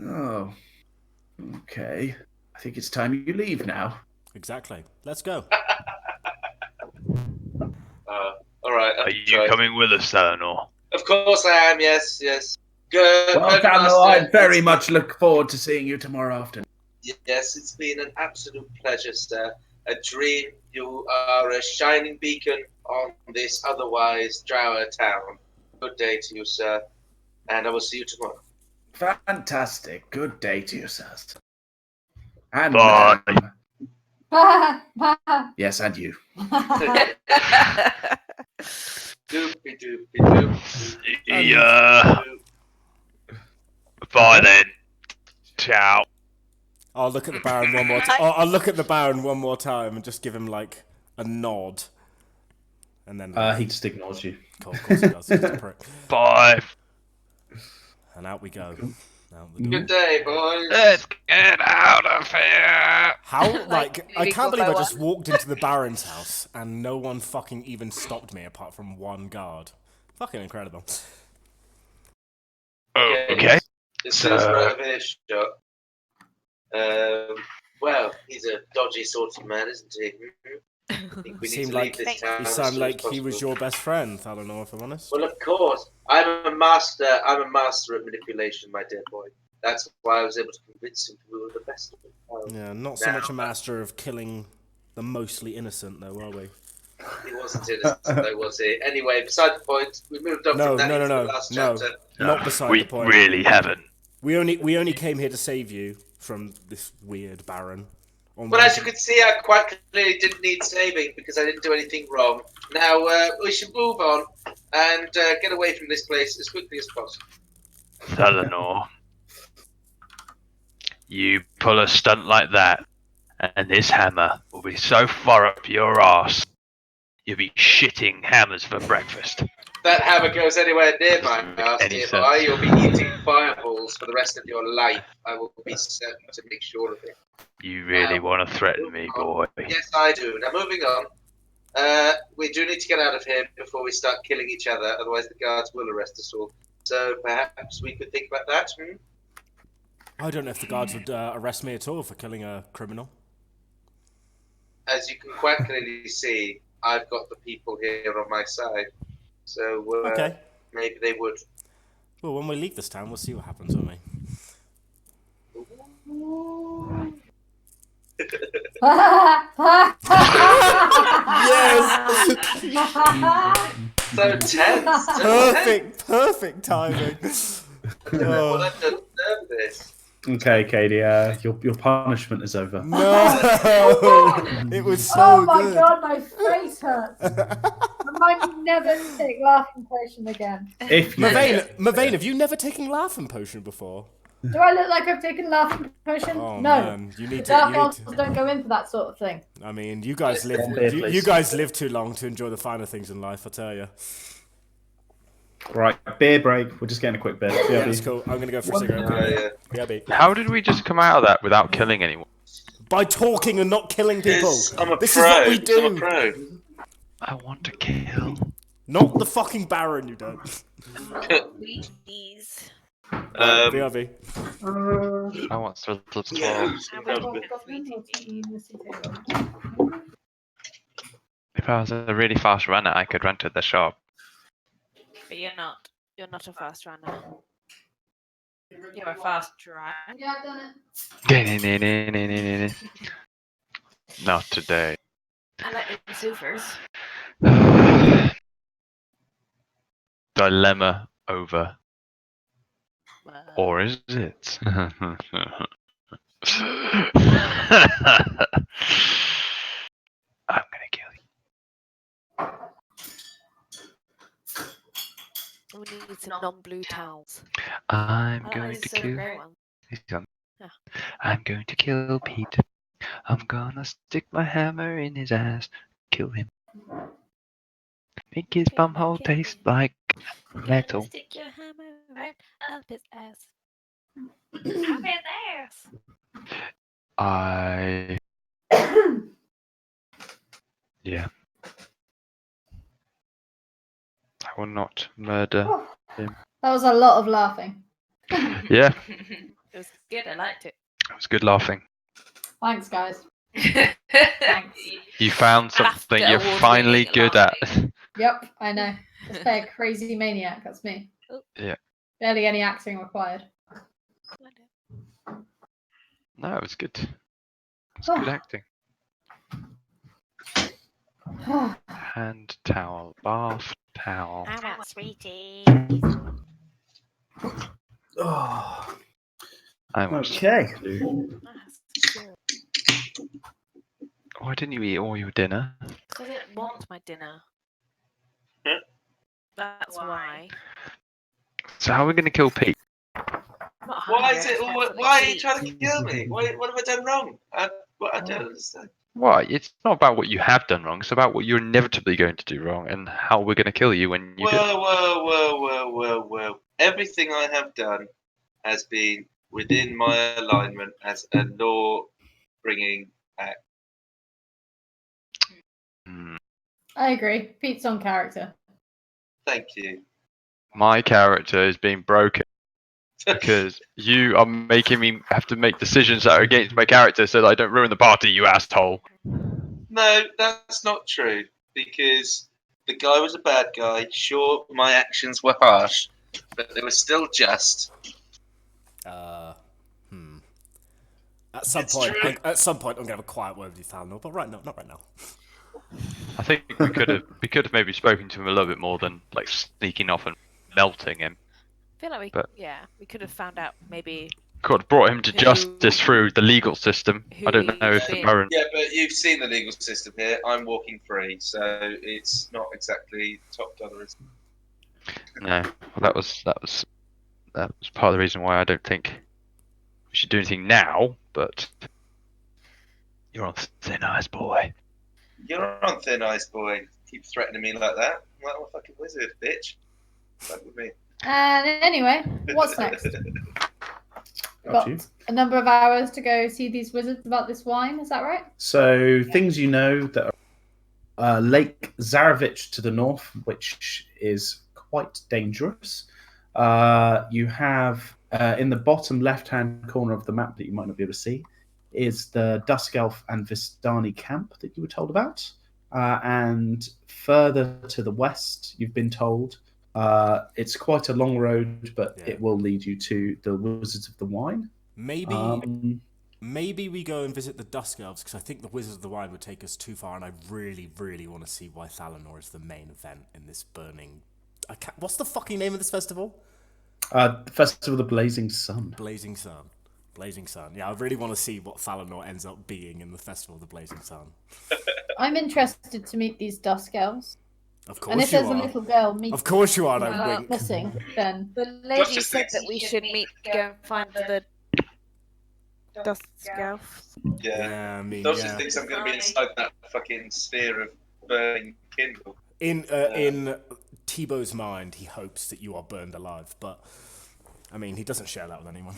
Oh, okay. I think it's time you leave now. Exactly. Let's go. All right. Are you coming with us, Eleanor? Of course I am. Yes, yes. Good. Well, Daniel, I very much look forward to seeing you tomorrow afternoon. Yes, it's been an absolute pleasure, sir. A dream. You are a shining beacon on this otherwise dour town. Good day to you, sir. And I will see you tomorrow. Fantastic. Good day to you, sirs. And Bye. madam. Yes, and you. Doopy doopy doop. Yeah. Bye then. Ciao. I'll look at the Baron one more. I'll look at the Baron one more time and just give him like a nod, and then He just ignores you. Cool, of course he does. He's a prick. Bye. And out we go. Good day, boys. Let's get out of here. How, like, I maybe can't one believe by I just one. walked into the Baron's house and no one fucking even stopped me apart from one guard. Fucking incredible. Okay. This is Ravenloft. Well, he's a dodgy sort of man, isn't he? I think we need Seemed to like leave this town You as sound soon like as he was possible. your best friend, Thalanor, if I'm honest. Well, of course. I'm a master at manipulation, my dear boy. That's why I was able to convince him we were the best of them. Yeah, not so much a master of killing the mostly innocent, though, are we? He wasn't innocent, though, was he? Anyway, beside the point, we moved on No, from that no, into no, the no, last no. chapter. Not beside We the point. really haven't. We only came here to save you from this weird Baron. Well, as you can see, I quite clearly didn't need saving because I didn't do anything wrong. Now, we should move on and get away from this place as quickly as possible. Eleanor, you pull a stunt like that, and this hammer will be so far up your arse, you'll be shitting hammers for breakfast. That hammer goes anywhere near my Doesn't make house any nearby, sense. you'll be eating fireballs for the rest of your life. I will be certain to make sure of it. You really want to threaten me, boy? Yes, I do. Now, moving on. We do need to get out of here before we start killing each other, otherwise the guards will arrest us all. So perhaps we could think about that. I don't know if the guards would arrest me at all for killing a criminal. As you can quite clearly see, I've got the people here on my side. So Okay. maybe they would. Well, when we leave this town, we'll see what happens, won't we? So tense. Perfect timing. Well, I don't deserve this. Okay, Katie, your punishment is over. No, it was so Oh my good. god, my face hurts. Remind me never to take laughing potion again. If you Mavane, have you never taken laughing potion before? Do I look like I've taken laughing potion? Oh no. man, you need The Dark to. Elves don't go in for that sort of thing. I mean, you guys live. beer, You please. guys live too long to enjoy the finer things in life. I tell you. Right, beer break. We're just getting a quick beer. Yeah, that's cool. I'm gonna go for a cigarette. Yeah. How did we just come out of that without killing anyone? By talking and not killing people. I'm a This pro. is what we I'm a do. pro. I want to kill. Not the fucking Baron, you don't. Please. BRB. I want to Yeah. If I was a really fast runner, I could run to the shop. But you're not. You're not a fast runner. You're a fast driver. Yeah, I've done it. Not today. I like the sofas. Dilemma over. Well, Or is it? I'm gonna kill you. we need some non-blue towels. I'm I going like to the kill. grey one. Yeah. I'm going to kill Pete. I'm gonna stick my hammer in his ass. Kill him. Make his bumhole taste like metal. Stick your hammer right up his ass. Up his ass. Yeah. I will not murder. That was a lot of laughing. Yeah, It was good. I liked it. it was good laughing. Thanks, guys. Thanks. You found something you're finally good at. Yep, I know. Let's play a crazy maniac. That's me. Yeah. Barely any acting required. No, it was good. It's good acting. Hand towel, bath towel. I want sweeties. Oh, I want okay. Why didn't you eat all your dinner? Because I didn't want my dinner. Huh? That's why. So how are we going to kill Pete? Why is it? Why are you trying to kill me? What have I done wrong? I don't understand. Why? It's not about what you have done wrong. It's about what you're inevitably going to do wrong and how we're going to kill you when you do it. Whoa. Everything I have done has been within my alignment as a law-bringing act. I agree. Pete's on character. Thank you. My character is being broken because you are making me have to make decisions that are against my character so that I don't ruin the party, you asshole. No, that's not true. Because the guy was a bad guy. Sure, my actions were harsh, but they were still just. At some point, I'm gonna have a quiet word with you, Falnor, but not right now. I think we could have maybe spoken to him a little bit more than like sneaking off and melting him. I feel like we could have found out maybe. Could have brought him to justice through the legal system. I don't know if the Baron. Yeah, but you've seen the legal system here. I'm walking free, so it's not exactly top dollar. No, well, that was part of the reason why I don't think we should do anything now. But you're on thin ice, boy. You're on thin ice, boy. Keep threatening me like that. I'm like, I'm a fucking wizard, bitch. Fuck with me. And anyway, what's next? Up to you. Got a number of hours to go see these wizards about this wine. Is that right? So things you know that are Lake Zarovich to the north, which is quite dangerous. You have in the bottom left-hand corner of the map that you might not be able to see is the Dusk Elf and Vistani camp that you were told about. And further to the west, you've been told it's quite a long road, but it will lead you to the Wizards of the Wine. Maybe maybe we go and visit the Dusk Elves, because I think the Wizard of the Wine would take us too far, and I really, really want to see why Thalanor is the main event in this burning... What's the fucking name of this festival? Festival of the Blazing Sun. Blazing Sun. Blazing Sun. Yeah, I really want to see what Thalanor ends up being in the Festival of the Blazing Sun. I'm interested to meet these Dusk Elves. Of course And if you there's are. a little girl Of course you are, don't wink. missing, then... The lady said that we should go and find the Dusk Elves. Yeah. I mean, Dodger thinks I'm going to be inside that fucking sphere of burning kindle. In Thibaut's mind, he hopes that you are burned alive, but I mean, he doesn't share that with anyone.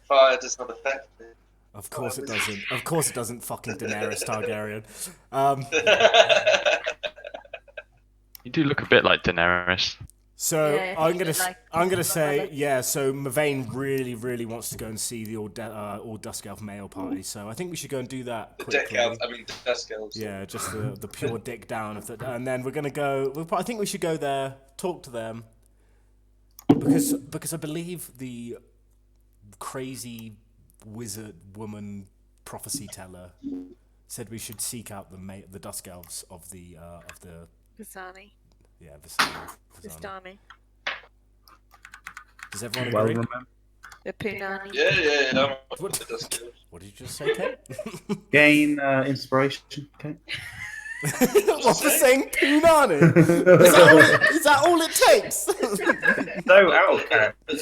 Fire does not affect me. Of course it doesn't. Of course it doesn't. Fucking Daenerys Targaryen. You do look a bit like Daenerys. So Yeah, I'm gonna like- I'm gonna say So Mavain really, really wants to go and see the all Dusk Elf male party. So I think we should go and do that The quickly. Dusk Elves. Yeah, just the pure dick down of the, and then we're gonna go. I think we should go there, talk to them, because I believe the crazy wizard woman prophecy teller said we should seek out the Dusk Elves of the Pisani. yeah Visani. Vistani. Does everyone Well agree? remembered. The Punani. Yeah. What? The Dusk Elves. What did you just say, Kate? Gain inspiration. Okay. What for saying Punani? Is that all it takes? So out of character.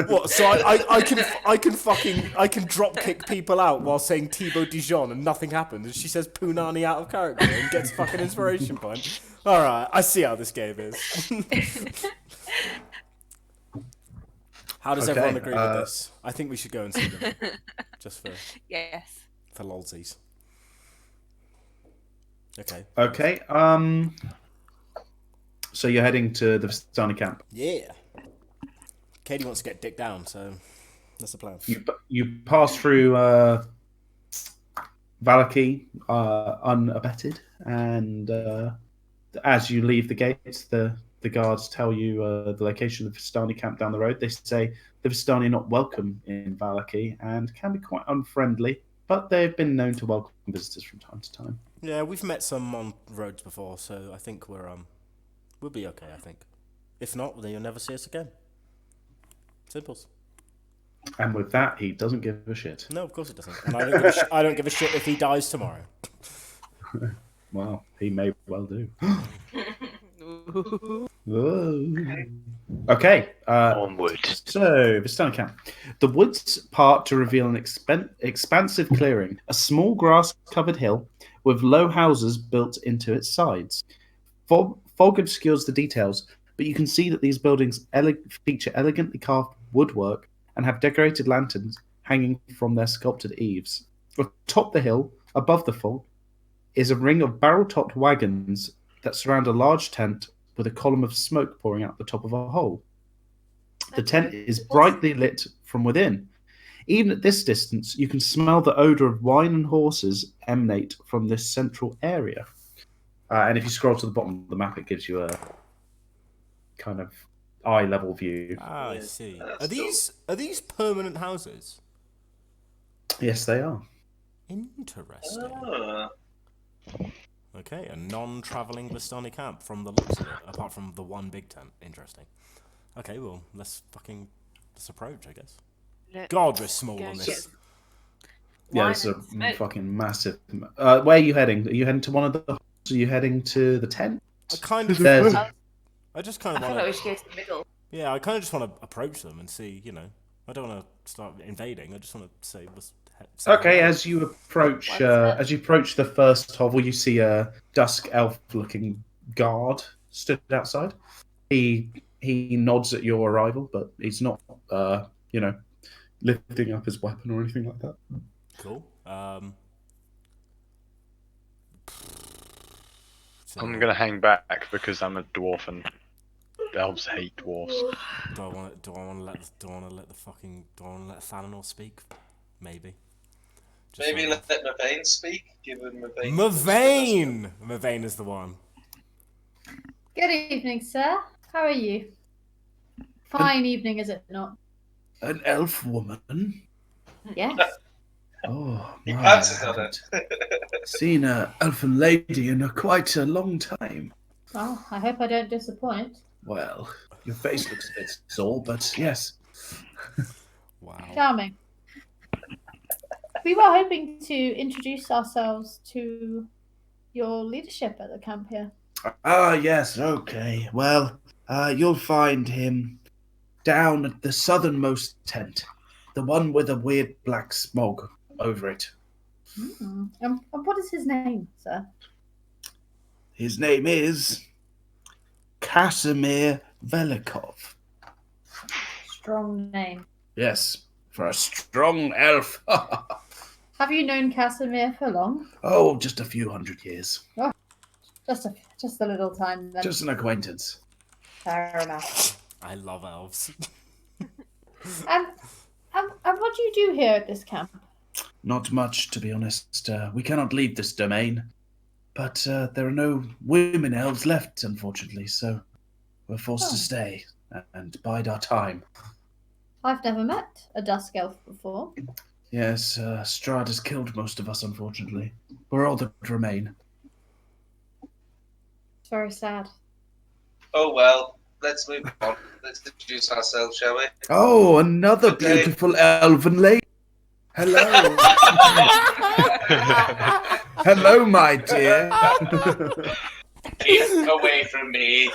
What? So I can drop kick people out while saying Thibaut Dijon and nothing happens, and she says Punani out of character and gets fucking inspiration point. All right, I see how this game is. How does everyone agree with this? I think we should go and see them, just Yes. for lolsies. Okay. Okay. So you're heading to the Vistani camp. Yeah. Katie wants to get dick down, so that's the plan. You pass through Valaki unabetted, and as you leave the gates, the guards tell you the location of the Vistani camp down the road. They say the Vistani are not welcome in Valaki and can be quite unfriendly, but they've been known to welcome visitors from time to time. Yeah, we've met some on roads before, so I think we'll be okay. I think. If not, then you'll never see us again. Simples. And with that, he doesn't give a shit. No, of course it doesn't. And I don't give a shit if he dies tomorrow. Well, he may well do. Whoa. Okay. Onward. So, Vistani camp. The woods part to reveal an expansive clearing, a small grass-covered hill with low houses built into its sides. Fog obscures the details, but you can see that these buildings feature elegantly carved woodwork and have decorated lanterns hanging from their sculpted eaves. Atop the hill, above the fog, is a ring of barrel-topped wagons that surround a large tent with a column of smoke pouring out the top of a hole. The tent is brightly lit from within. Even at this distance, you can smell the odour of wine and horses emanate from this central area. And if you scroll to the bottom of the map, it gives you a kind of eye-level view. Ah, I see. Are these permanent houses? Yes, they are. Interesting. Ah. Okay, a non-travelling Vistani camp from the looks of it, apart from the one big tent. Interesting. Okay, well, let's approach, I guess. No. God, we're small Go on and this. Yeah, Wine it's a and smoke. fucking massive. Where are you heading? Are you heading to one of the? Are you heading to the tent? I kind of. There's- I just kind I of feel want like we to. should go to the middle. Yeah, I kind of just want to approach them and see. You know, I don't want to start invading. I just want to say. say Okay, hello. as you approach, What's that? as you approach the first hovel, you see a dusk elf-looking guard stood outside. He nods at your arrival, but he's not, lifting up his weapon or anything like that. Cool. So I'm gonna hang back because I'm a dwarf and elves hate dwarfs. Do I want to let Thalanor speak? Maybe. Just Maybe sort let Mavain speak. Give him Mavain. Mavain! Mavain is the one. Good evening, sir. How are you? Fine evening, is it not? An elf woman? Yes. Oh, He my, pounces I on haven't seen a elfin lady in quite a long time. Well, I hope I don't disappoint. Well, your face looks a bit sore, but yes. Wow. Charming. We were hoping to introduce ourselves to your leadership at the camp here. Ah, yes, okay. Well, you'll find him down at the southernmost tent. The one with a weird black smog over it. And what is his name, sir? His name is Casimir Velikov. Strong name. Yes, for a strong elf. Have you known Casimir for long? Oh, just a few hundred years. Just a little time then. Just an acquaintance. Fair enough. I love elves. And what do you do here at this camp? Not much, to be honest. We cannot leave this domain. But there are no women elves left, unfortunately, so we're forced to stay and bide our time. I've never met a dusk elf before. Yes, Strahd has killed most of us, unfortunately. We're all that remain. It's very sad. Oh well, let's move on. Let's introduce ourselves, shall we? Oh, another Good day. beautiful elven lady. Hello. Hello, my dear. Keep away from me.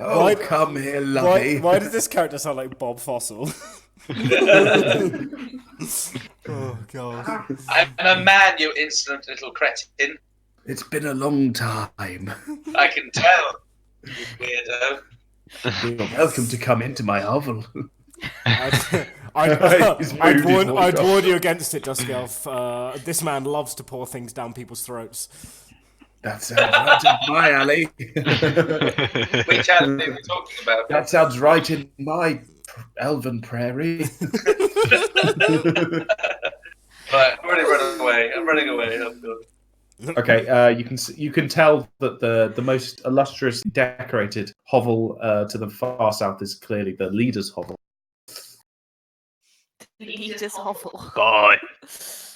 Oh, Why- come here, lovey. Why does this character sound like Bob Fossil? Oh god. I'm a man, you insolent little cretin. It's been a long time. I can tell. You weirdo. You're welcome to come into my hovel. He's moved his I'd wardrobe. warn you against it, Dusk Elf. This man loves to pour things down people's throats. That sounds right up my alley. Which alley are we talking about? That sounds right in my elven prairie. Right, I'm running away. I'm good. Okay, you can tell that the most illustrious decorated hovel to the far south is clearly the leader's hovel. Leader's hovel. Bye.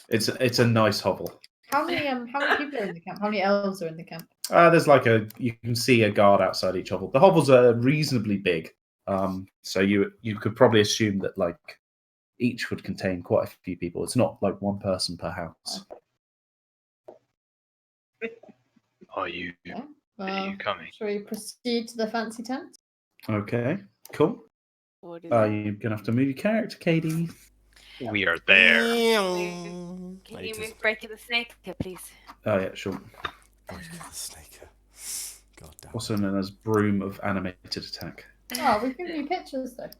It's a nice hovel. How many people are in the camp? How many elves are in the camp? There's you can see a guard outside each hovel. The hovels are reasonably big, so you could probably assume that like each would contain quite a few people. It's not like one person per house. Are you Yeah. coming? Shall we proceed to the fancy tent? Okay, cool. What is You're gonna have to move your character, Katie. We are there. Can I you just- move Break of the Snake, please? Oh yeah, sure. Snake. God damn. Also known as Broom of Animated Attack. Oh, we've given you pictures though.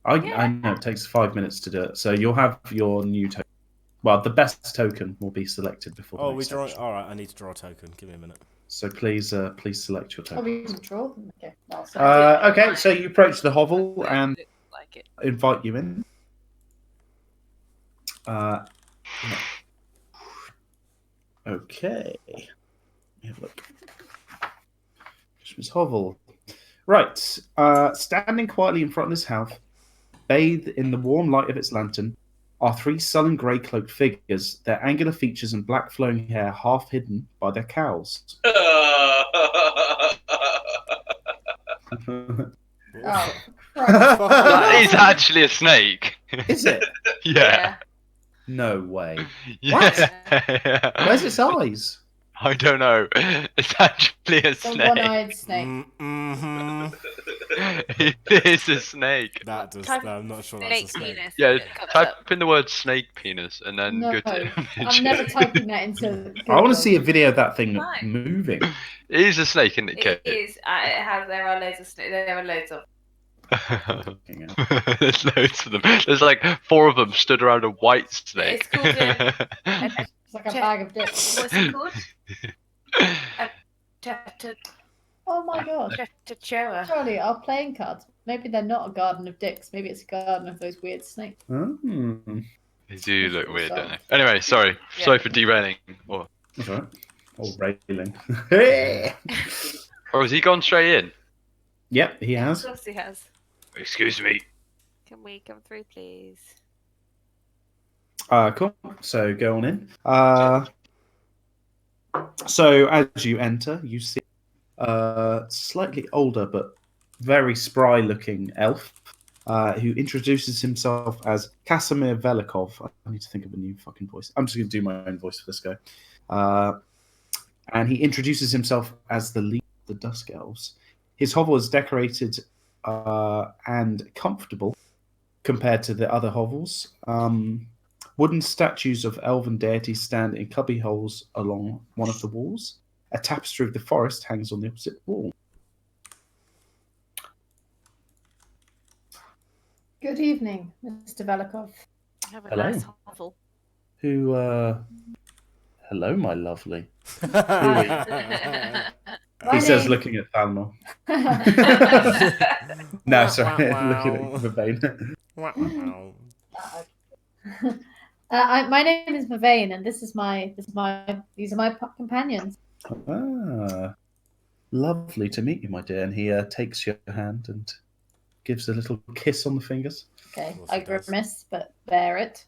I know it takes 5 minutes to do it, so you'll have your new token. Well, the best token will be selected before. The Oh, next we draw. session. All right, I need to draw a token. Give me a minute. So please select your Oh, token. we can draw them. Okay. Well, so Okay, so you approach the hovel and Looks like it. invite you in. Yeah. Okay. Let me have a look. Christmas hovel. Right. Standing quietly in front of this house, bathed in the warm light of its lantern, are three sullen grey cloaked figures, their angular features and black flowing hair half hidden by their cowls. oh, That is actually a snake. Is it? Yeah. No way. Yeah. Where's its eyes? I don't know. It's actually a it's a snake. one-eyed snake. Mm-hmm. It is a snake. That does. Type I'm not sure Snake that's a snake. penis. Yeah, and it comes type up. in the word snake penis and then No, go to I'm image. never typing that into. I want Google. to see a video of that thing Fine. moving. It is a snake, isn't it, It Kate? is. It has. There are loads of snakes. There are loads of. Hang on. There's loads of them. There's like 4 of them stood around a white snake. It's called a It's like a bag of dicks. what's it called? Oh my god. Chachoa. Surely our playing cards. Maybe they're not a garden of dicks. Maybe it's a garden of those weird snakes. Mm, They do look weird, don't they? Anyway, sorry. Yeah. Sorry for derailing. Or that's all right. Oh, railing. has he gone straight in? Yep, he Of has. course he has. Excuse me. Can we come through, please? Cool. So go on in. So as you enter, you see a slightly older but very spry-looking elf who introduces himself as Casimir Velikov. I need to think of a new fucking voice. I'm just going to do my own voice for this guy. And he introduces himself as the leader of the Dusk Elves. His hovel is decorated and comfortable compared to the other hovels. Wooden statues of elven deities stand in cubby holes along one of the walls. A tapestry of the forest hangs on the opposite wall. Good evening, Mr. Velikov. Have a Hello. nice hovel. Who, hello, my lovely. My He says, name- looking at Thalmor. No, sorry, looking at Vervain. My name is Mavain, and these are my companions. Lovely to meet you, my dear. And he takes your hand and gives a little kiss on the fingers. Okay, I grimace, but bear it.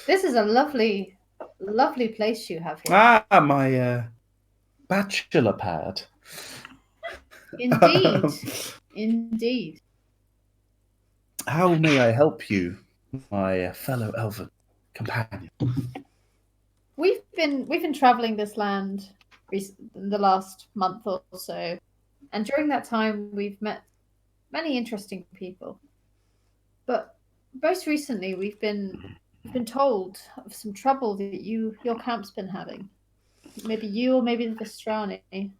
This is a lovely, lovely place you have here. My bachelor pad. Indeed, indeed. How may I help you, my fellow elven companion? We've been traveling this land in the last month or so, and during that time we've met many interesting people. But most recently, we've been told of some trouble that your camp's been having. Maybe you or maybe the Vestrani.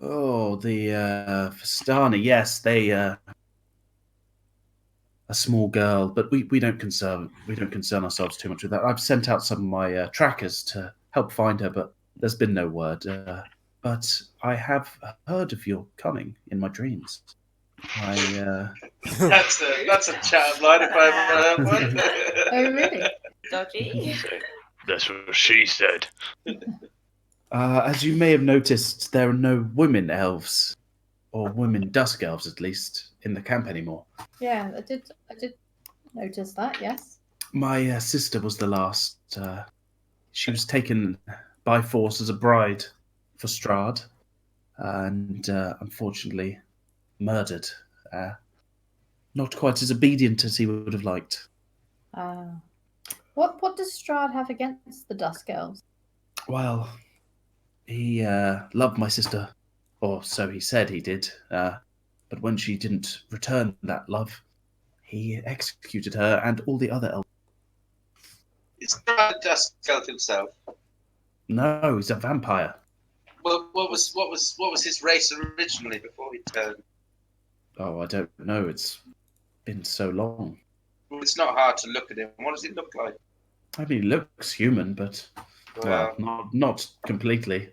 Oh, the Vistani. Yes, they a small girl, but we don't concern ourselves too much with that. I've sent out some of my trackers to help find her, but there's been no word. But I have heard of your coming in my dreams. That's a chat line if I ever heard one. Oh, really? Dodgy. That's what she said. As you may have noticed, there are no women elves, or women dusk elves at least, in the camp anymore. Yeah, I did notice that. Yes. My sister was the last. She was taken by force as a bride for Strahd, and unfortunately murdered. Not quite as obedient as he would have liked. What does Strahd have against the Dusk Elves? Well, he loved my sister, or so he said he did. But when she didn't return that love, he executed her and all the other elves. It's not a Dusk Elf himself. No, he's a vampire. Well, what was his race originally before he turned? Oh, I don't know. It's been so long. Well, it's not hard to look at him. What does he look like? I mean, he looks human, but well, not completely.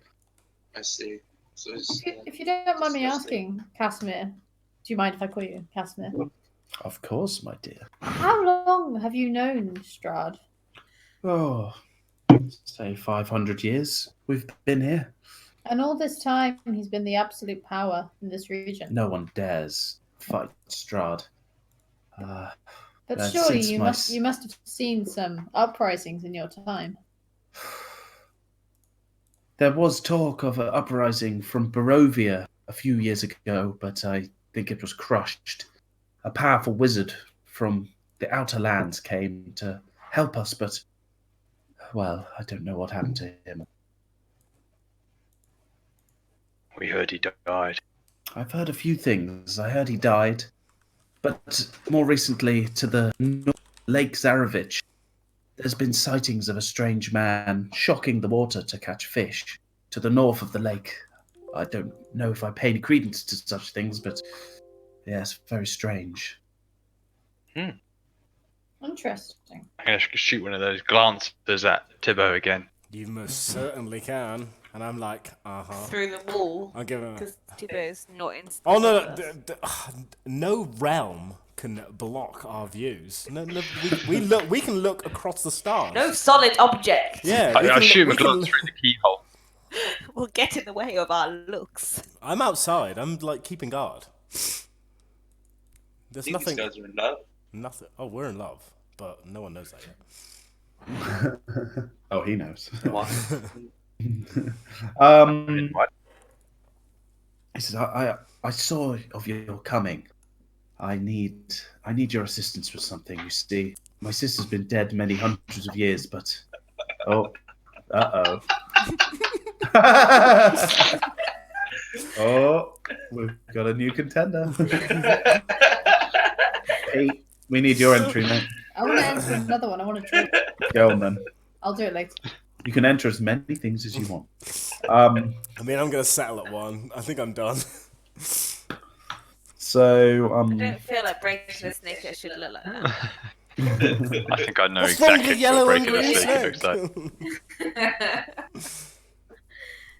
I see. So if you don't mind me asking, Casimir, do you mind if I call you Casimir? Of course, my dear. How long have you known Strahd? Oh, say 500 years we've been here. And all this time, he's been the absolute power in this region. No one dares fight Strahd. But surely you must have seen some uprisings in your time. There was talk of an uprising from Barovia a few years ago, but I think it was crushed. A powerful wizard from the Outer Lands came to help us, but, well, I don't know what happened to him. We heard he died. I've heard a few things. I heard he died, but more recently to the north, Lake Zarovich, there's been sightings of a strange man shocking the water to catch fish to the north of the lake. I don't know if I pay any credence to such things, but yes, very strange. Interesting. I'm going to shoot one of those glances at Tibbo again. You most certainly can. And I'm like, Through the wall. I'll give him Because Tibbo's not in. Oh, no. No realm can block our views. No, we can look across the stars. No solid object. Yeah. I assume a glance through the keyhole. Will get in the way of our looks. I'm outside. I'm like keeping guard. There's nothing. These guys are in love. Nothing. Oh, we're in love, but no one knows that yet. Oh, he knows. What? What? He says, I saw of your coming. I need your assistance with something. You see, my sister's been dead many hundreds of years, but oh, we've got a new contender. Pete, we need your entry, mate. I want to enter another one. I want to try. Go on then. I'll do it later. You can enter as many things as you want. I mean, I'm gonna settle at one. I think I'm done. So I don't feel like breaking the snake. It should look like that. I think I know What's wrong with exactly yellow what and breaking a green snake looks snake? like.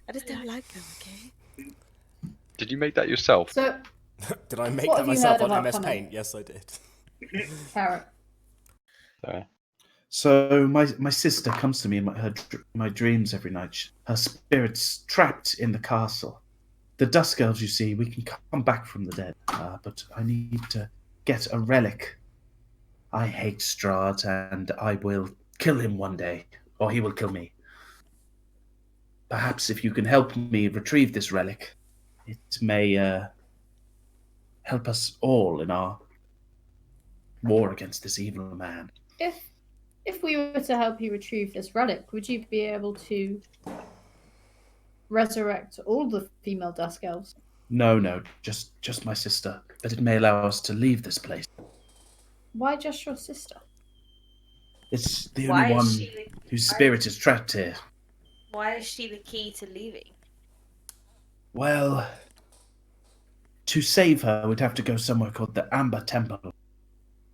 I just don't like them. Okay. Did you make that yourself? So, Did I make What that have you myself heard on of MS upcoming? Paint? Yes, I did. Carrot. Sorry. So my sister comes to me in my dreams every night. Her spirit's trapped in the castle. The Dusk Elves, you see, we can come back from the dead, but I need to get a relic. I hate Strahd, and I will kill him one day, or he will kill me. Perhaps if you can help me retrieve this relic, it may help us all in our war against this evil man. If we were to help you retrieve this relic, would you be able to resurrect all the female Dusk Elves? No, just my sister. But it may allow us to leave this place. Why just your sister? It's the Why only is one she whose spirit is trapped here. Why is she the key to leaving? Well, to save her, we'd have to go somewhere called the Amber Temple.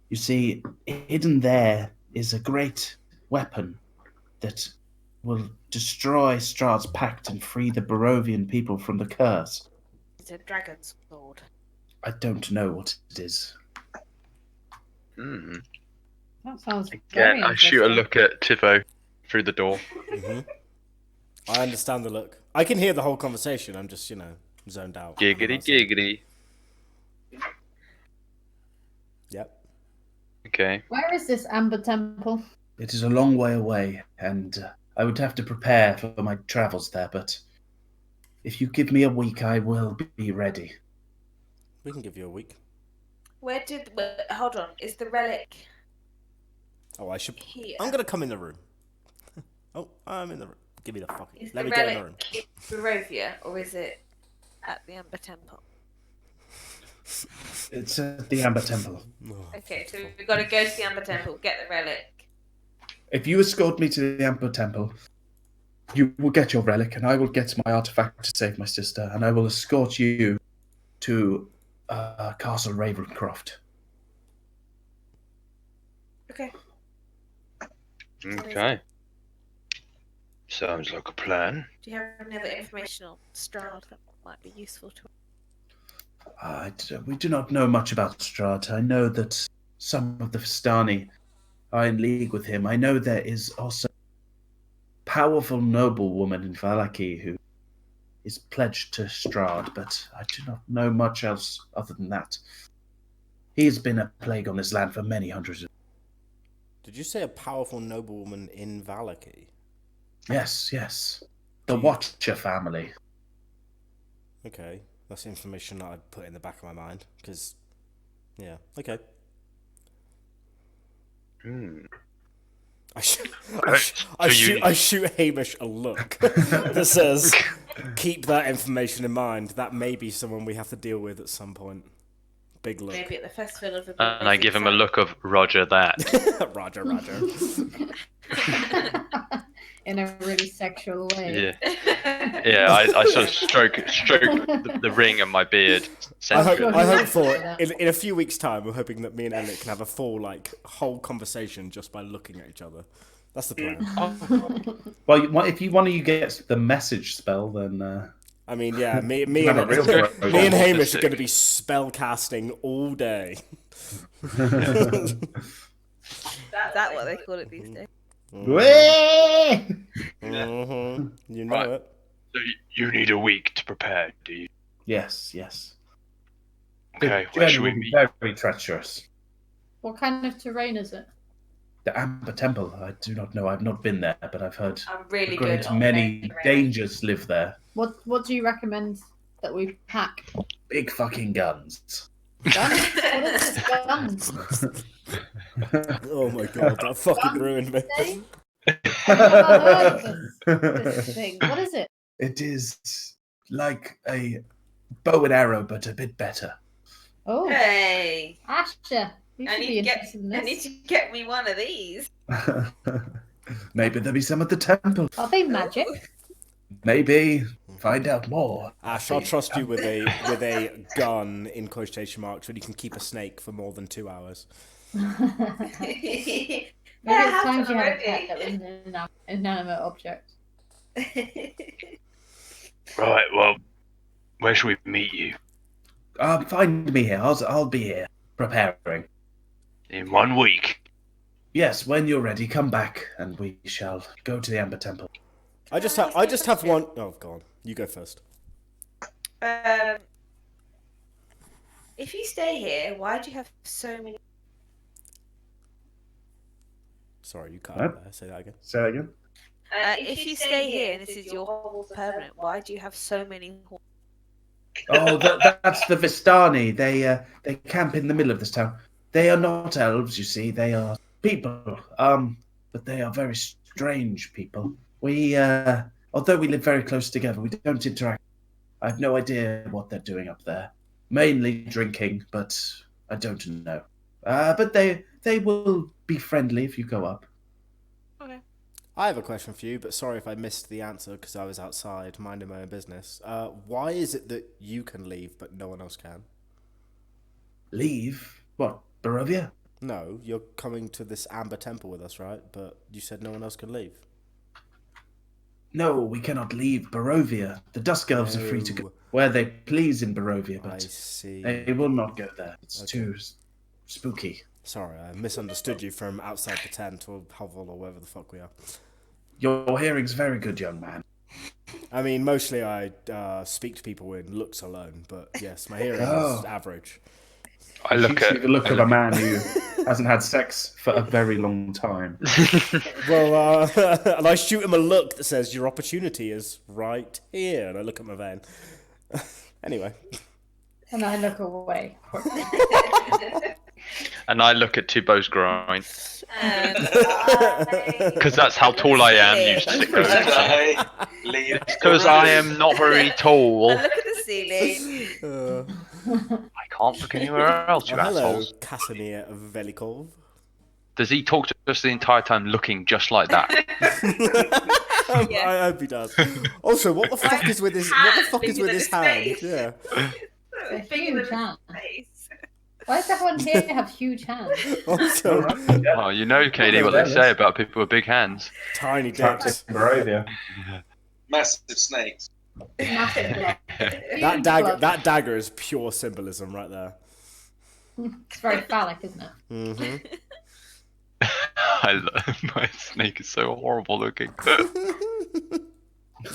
You see, hidden there is a great weapon that will destroy Strahd's pact and free the Barovian people from the curse. It's a dragon's sword. I don't know what it is. Hmm. That sounds very Again, I shoot a interesting. look at Tivo through the door. I understand the look. I can hear the whole conversation. I'm just, zoned out. Giggity, giggity. Yep. Okay. Where is this Amber Temple? It is a long way away, and I would have to prepare for my travels there, but if you give me a week, I will be ready. We can give you a week. Hold on. Is the relic Oh, I should. here? I'm gonna come in the room. Oh, I'm in the room. Give me the fucking. Is Let the me get in the room. relic in Barovia, or is it at the Amber Temple? It's at the Amber Temple. Okay, so we've got to go to the Amber Temple, get the relic. If you escort me to the Amber Temple, you will get your relic, and I will get my artifact to save my sister, and I will escort you to Castle Ravencroft. Okay. Okay. Sounds like a plan. Do you have any other information on Strahd that might be useful to We do not know much about Strahd. I know that some of the Vistani are in league with him. I know there is also a powerful noblewoman in Valaki who is pledged to Strahd, but I do not know much else other than that. He has been a plague on this land for many hundreds of years. Did you say a powerful noblewoman in Valaki? Yes. The Watcher family. Okay, that's information that I'd put in the back of my mind, because, yeah, okay. I shoot Hamish a look that says, keep that information in mind. That may be someone we have to deal with at some point. Big look. maybe at the festival of the And I give him a look of Roger that. Roger. In a really sexual way. Yeah, I sort of stroke the ring on my beard. I hope for Yeah. in a few weeks' time, we're hoping that me and Elliot can have a full whole conversation just by looking at each other. That's the plan. Well, if one of you gets the message spell, then I mean, yeah, me have a real throw. me and Hamish are going to be spell casting all day. Is that what they call it these days? You know Right. it. So you need a week to prepare, do you? Yes. Okay, The where journey should we will be meet? very treacherous. What kind of terrain is it? The Amber Temple. I do not know. I've not been there, but I've heard I'm really a good great on many terrain. dangers live there. What do you recommend that we pack? Big fucking guns. Guns? What is this guns? Oh my god, that fucking ruined me. Say? I've never heard of this thing. What is it? It is like a bow and arrow, but a bit better. Oh, Hey, Asher, you I should need be to get. interested in I need this. to get me one of these. Maybe there'll be some at the temple. Are they magic? Maybe. Find out more. Ash, I'll trust you with a gun in quotation marks when you can keep a snake for more than 2 hours. Maybe it's time you had a pet that was an inanimate object. Right, well, where shall we meet you? Find me here. I'll be here, preparing. In 1 week. Yes, when you're ready, come back, and we shall go to the Amber Temple. I just have one. Oh, go on. You go first. If you stay here, why do you have so many? Sorry, you cut What? out there. Say that again. Say that again. If you stay here and this is your whole permanent, why do you have so many? Oh, that's the Vistani. They camp in the middle of this town. They are not elves, you see. They are people. But they are very strange people. We, although we live very close together, we don't interact. I have no idea what they're doing up there. Mainly drinking, but I don't know. But they will be friendly if you go up. Okay. I have a question for you, but sorry if I missed the answer because I was outside minding my own business. Why is it that you can leave but no one else can? Leave? What, Barovia? No, you're coming to this Amber Temple with us, right? But you said no one else can leave. No, we cannot leave Barovia. The Dusk Elves are free to go No. where they please in Barovia, I but see. they will not go there. It's Okay. too spooky. Sorry, I misunderstood you from outside the tent or hovel or wherever the fuck we are. Your hearing's very good, young man. I mean, mostly I speak to people in looks alone, but yes, my hearing is Oh. average. I look You at see the look of a man who hasn't had sex for a very long time. Well, and I shoot him a look that says, your opportunity is right here. And I look at my van. Anyway. And I look away. And I look at Tubbo's groin. Because Because that's how tall I am, you sicko. Because I am not very tall. I look at the ceiling. I can't look anywhere else, you Hello, assholes. Casimir Velikov. Does he talk to us the entire time looking just like that? Yeah. I hope he does. Also, what the fuck is with his? What the fuck is with his hand? Yeah. It's a huge hand. Why does everyone here have huge hands? Also, Oh, you know, Katie, what they say about people with big hands. tiny dicks. Barovia. Massive snakes. Massive blood. That Huge dagger. blood. That dagger is pure symbolism right there. It's very phallic, isn't it? Mm-hmm. My snake is so horrible looking.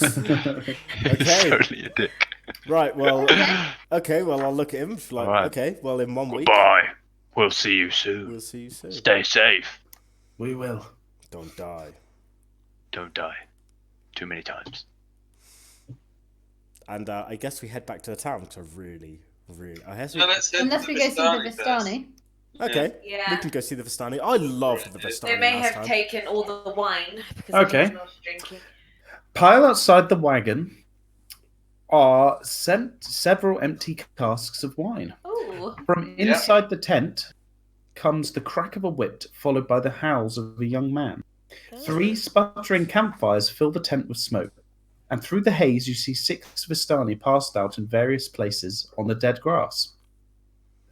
He's totally a dick. Right. Well. Okay. Well, I'll look at him. Like. Alright. Okay. Well, in 1 week. Goodbye. We'll see you soon. We'll see you soon. Stay safe. We will. Don't die. Don't die. Too many times. And I guess we head back to the town because I really. I guess No, let's head Unless to we go see the first. Vistani. Okay. Yeah. We can go see the Vistani. I loved the Vistani They may last have time. taken all the wine because Okay. they was drinking. Pile outside the wagon are sent several empty casks of wine. Ooh. From inside the tent comes the crack of a whip, followed by the howls of a young man. 3 sputtering campfires fill the tent with smoke, and through the haze you see 6 Vistani passed out in various places on the dead grass.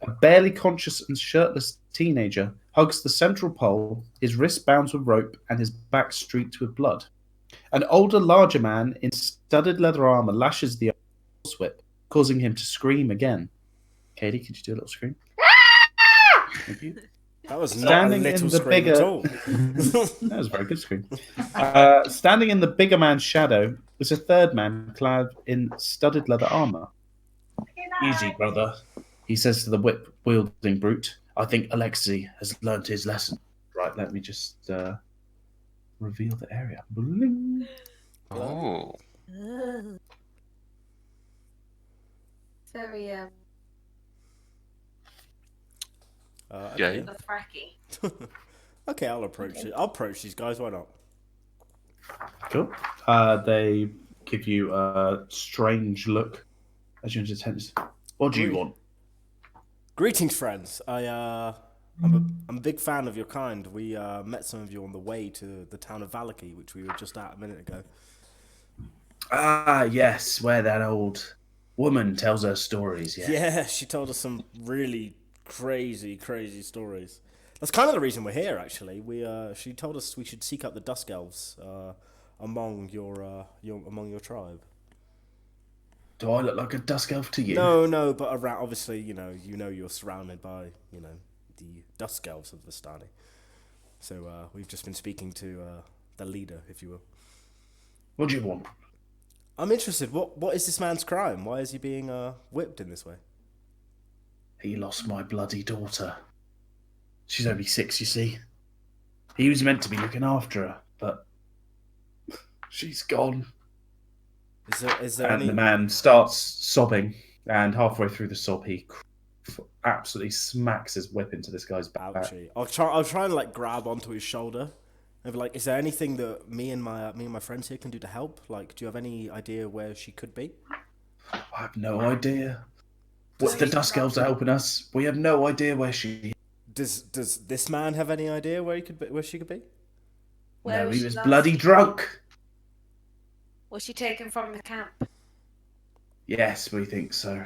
A barely conscious and shirtless teenager hugs the central pole, his wrist bound with rope and his back streaked with blood. An older, larger man in studded leather armor lashes the whip, causing him to scream again. Katie, could you do a little scream? Thank you. That was not a Standing in little the scream bigger- at all. That was a very good scream. Standing in the bigger man's shadow was a third man clad in studded leather armor. Easy, brother, he says to the whip-wielding brute. I think Alexei has learnt his lesson. Right, let me just reveal the area. Bling. Oh. Very Okay. Dothraki. Okay, I'll approach it. I'll approach these guys. Why not? Cool. They give you a strange look as you enter. What do you want? Greetings, friends. I'm a big fan of your kind. We met some of you on the way to the town of Valaki, which we were just at a minute ago. Ah, yes, where that old woman tells her stories. Yeah. Yeah, she told us some really crazy stories. That's kind of the reason we're here, actually. She told us we should seek out the Dusk Elves among your tribe. Do I look like a dusk elf to you? No, but around, obviously, you're surrounded by, the Dusk Elves of Vistani. So we've just been speaking to the leader, if you will. What do you want? I'm interested. What is this man's crime? Why is he being whipped in this way? He lost my bloody daughter. She's only 6, you see. He was meant to be looking after her, but she's gone. Is there And any... the man starts sobbing, and halfway through the sob, he absolutely smacks his whip into this guy's back. Ouchie. I'll try and like grab onto his shoulder and be like, is there anything that me and my friends here can do to help? Like, do you have any idea where she could be? I have no idea. What the Dusk Elves are helping us. We have no idea where she is. Does this man have any idea where she could be? No, he was bloody drunk. Was she taken from the camp? Yes, we think so.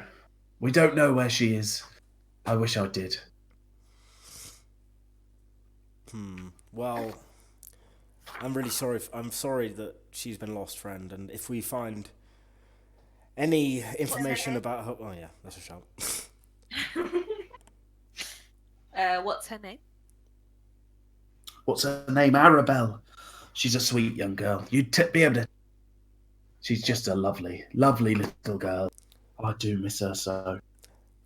We don't know where she is. I wish I did. Well, I'm really sorry. I'm sorry that she's been lost, friend. And if we find any information about her... Oh, yeah, that's a shout. What's her name? What's her name? Arabelle. She's a sweet young girl. You'd be able to... She's just a lovely, lovely little girl. I do miss her so.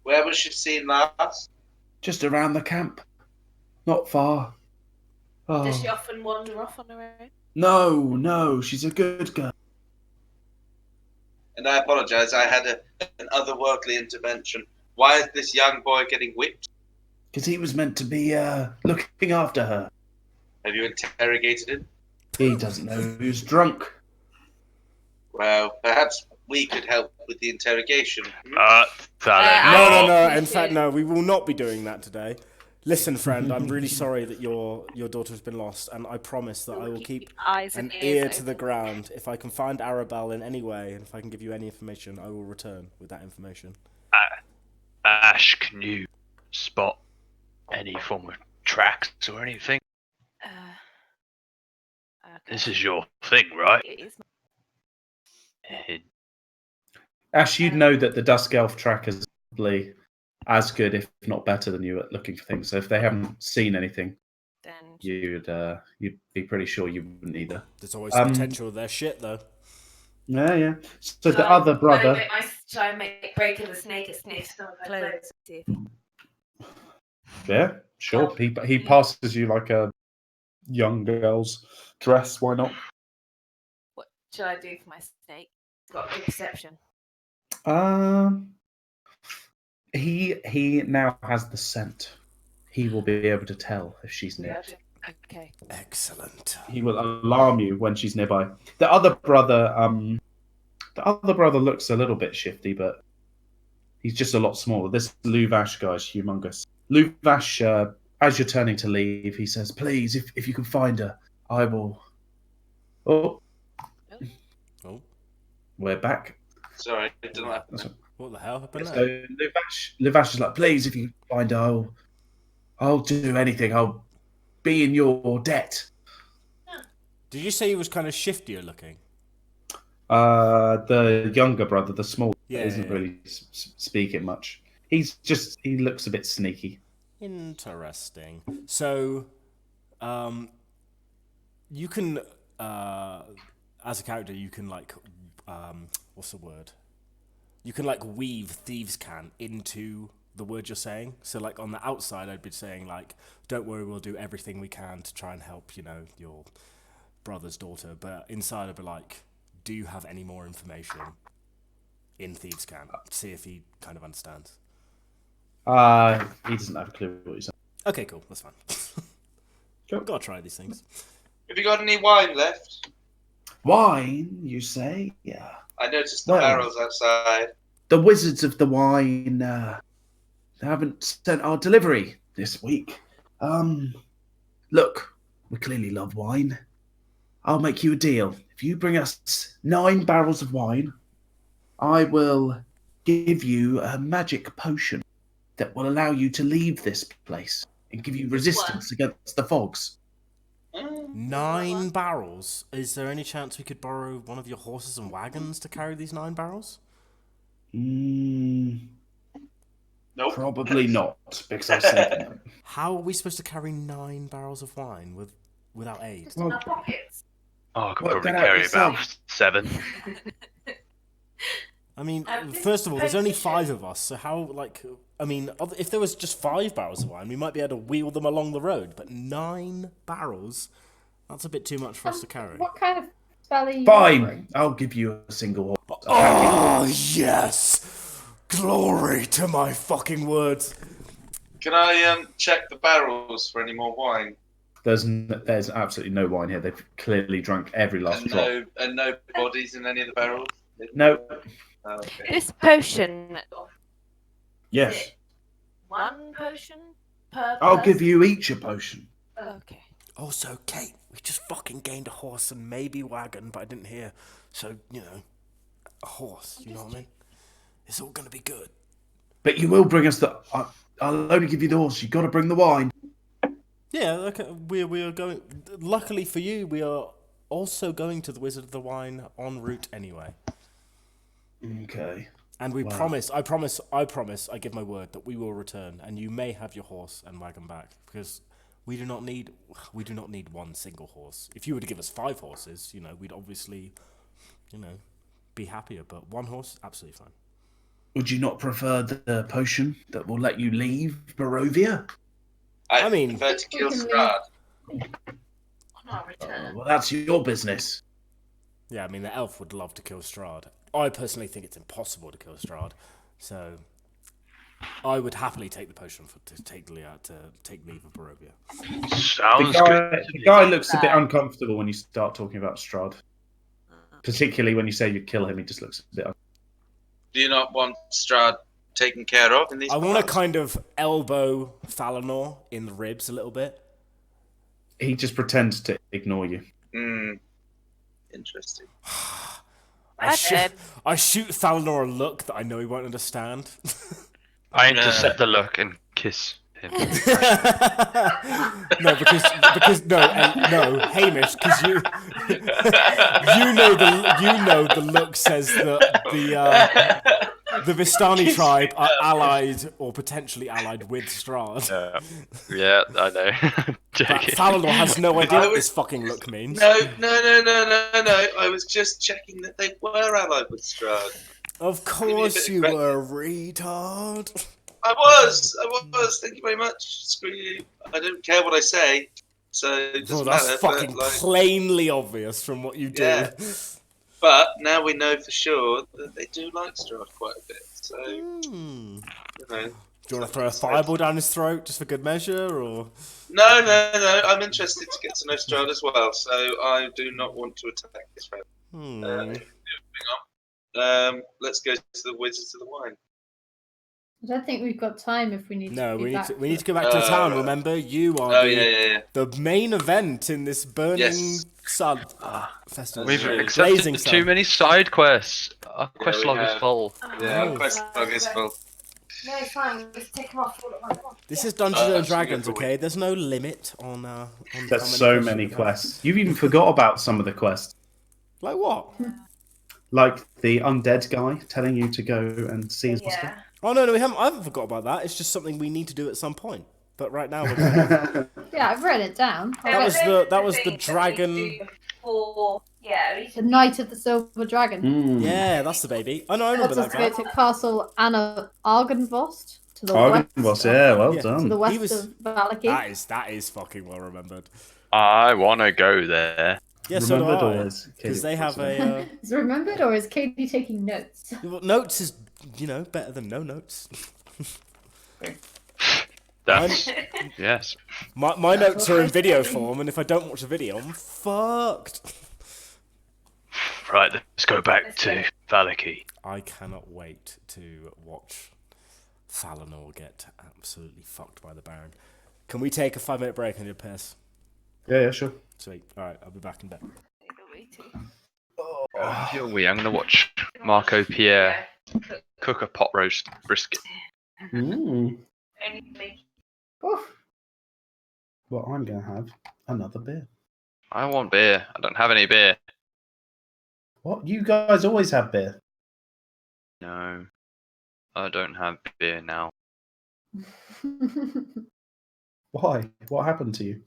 Where was she seen last? Just around the camp. Not far. Oh. Does she often wander off on her own? No, she's a good girl. And I apologise, I had an otherworldly intervention. Why is this young boy getting whipped? Because he was meant to be looking after her. Have you interrogated him? He doesn't know who's drunk. Well, perhaps we could help with the interrogation. No. In fact, no. We will not be doing that today. Listen, friend. I'm really sorry that your daughter's been lost, and I promise that I will keep an ear to the ground. If I can find Arabelle in any way, and if I can give you any information, I will return with that information. Ash, can you spot any form of tracks or anything? Okay. This is your thing, right? It is. Ash, you'd know that the Dusk Elf track is probably as good, if not better, than you at looking for things. So if they haven't seen anything, Then you'd be pretty sure you wouldn't either. There's always potential of their shit, though. Yeah. So the other brother. Shall I make breaking the snake a sniff some of her clothes? Yeah, sure. He passes you like a young girl's dress. Why not? What shall I do for my snake? It's got good perception. He now has the scent. He will be able to tell if she's near. Okay. Excellent. He will alarm you when she's nearby. The other brother looks a little bit shifty, but he's just a lot smaller. This Luvash guy's humongous. Luvash, as you're turning to leave, he says, "Please, if you can find her, I will." Oh, we're back. Sorry, it didn't happen. What the hell happened So there? Luvash is like, "Please, if you can find her, I'll do anything. I'll be in your debt." Did you say he was kind of shiftier looking? The younger brother, the small, isn't Yeah. really speaking much. He looks a bit sneaky. Interesting. So, you can, as a character, you can like, what's the word? You can like weave thieves' can into the word you're saying. So like on the outside, I'd be saying like, "Don't worry, we'll do everything we can to try and help, you know, your brother's daughter." But inside, I'd be like, "Do you have any more information in Thieves' Camp?" See if he kind of understands. He doesn't have a clue what you're saying. Okay, cool. That's fine. Cool. Gotta try these things. Have you got any wine left? Wine, you say? Yeah. I noticed the Well- barrels outside. The Wizards of the Wine they haven't sent our delivery this week. Look, we clearly love wine. I'll make you a deal. If you bring us 9 barrels of wine, I will give you a magic potion that will allow you to leave this place and give you resistance against the fogs. 9 barrels? Is there any chance we could borrow one of your horses and wagons to carry these 9 barrels? Nope. Probably not, because I've saved them. How are we supposed to carry 9 barrels of wine without aid? In our pockets. Oh, I could Work probably that out carry yourself. about 7. I mean, This first of all, there's only potion- 5 of us, so how, like, I mean, if there was just 5 barrels of wine, we might be able to wheel them along the road, but 9 barrels? That's a bit too much for us to carry. What kind of spell are you Fine, offering? I'll give you a single horse. Oh, yes! Glory to my fucking words. Can I check the barrels for any more wine? There's absolutely no wine here. They've clearly drunk every last drop. And no bodies in any of the barrels? No. Oh, okay. This potion, Yes. one potion per I'll person? give you each a potion. Okay. Also, Kate, we just fucking gained a horse and maybe wagon, but I didn't hear. So, you know, a horse, you know what I mean? It's all gonna be good. But you will bring us the... I'll only give you the horse. You've got to bring the wine. Yeah, okay, we are going... Luckily for you, we are also going to the Wizard of the Wine en route anyway. Okay. And we Wow. I give my word that we will return, and you may have your horse and wagon back, because we do not need one single horse. If you were to give us 5 horses, you know, we'd obviously, you know, be happier, but 1 horse, absolutely fine. Would you not prefer the potion that will let you leave Barovia? I mean- prefer to kill We can Strahd. On our return. Well, that's your business. Yeah, I mean, the elf would love to kill Strahd. I personally think it's impossible to kill Strahd, so I would happily take the potion to take leave of Barovia. Sounds good. The guy looks a bit uncomfortable when you start talking about Strahd. Particularly when you say you'd kill him, he just looks a bit... Do you not want Strahd taken care of in these I want to parts? kind of elbow Falinor in the ribs a little bit. He just pretends to ignore you. Interesting. I shoot Falinor a look that I know he won't understand. I intercept the look and kiss him. No, because no, Hamish, because you know the look says that the Vistani tribe are allied or potentially allied with Strahd. Yeah, I know. But Joking. Falinor has no idea what was- this fucking look means. No. I was just checking that they were allied with Strahd. Of course you were, retard. I was. Thank you very much. Screw you. I don't care what I say. So it Well, doesn't that's matter. fucking But, plainly obvious from what you do. Yeah. but now we know for sure that they do like Strahd quite a bit. So Hmm. you know. Do you want to throw a fireball down his throat just for good measure, or? No. I'm interested to get to know Strahd as well. So I do not want to attack his friend. Moving on. Let's go to the Wizards of the Wine. I don't think we've got time if we need No, to. we be need back to go back to town. right. Remember, you are Oh yeah. the main event in this burning Yes. sun festival. We've Blazing accepted sun. too many side quests. Our quest we log is have. full. Yeah, Oh. quest log is full. No, it's fine. Let's take them off all at once. This is Dungeons and that's Dragons, good. okay? There's no limit on. There's how so quests many we have. quests. You've even forgot about some of the quests. Like what? Like the undead guy telling you to go and see his monster. Yeah. Oh no, I haven't forgot about that. It's just something we need to do at some point. But right now, we're gonna... Yeah, I've written it down. That was the thing dragon- that we do before- Yeah, we The Knight of the Silver Dragon. Mm. yeah, that's the baby. I know, I remember That's us that to guy. go to Castle Anna Argenvost. to the Argynvost, yeah, well Yeah. done. to the west was- of Valaki. That is fucking well remembered. I want to go there. Yeah, so do Remembered I. or is Because they Katie have forgotten? a Is it remembered or is Katie taking notes? well, notes is better than no notes. That's yes. My notes are in what video I'm saying. form, and if I don't watch a video, I'm fucked. Right, let's go back to Valaki. I cannot wait to watch Falinor get absolutely fucked by the Baron. Can we take a 5-minute break and do a piss? Yeah, sure. Sweet. Alright, I'll be back in bed. If you're we, I'm gonna watch Marco Pierre cook a pot roast brisket. Mm. Oof. Well, I'm going to have another beer. I want beer. I don't have any beer. What? You guys always have beer. No, I don't have beer now. Why? What happened to you?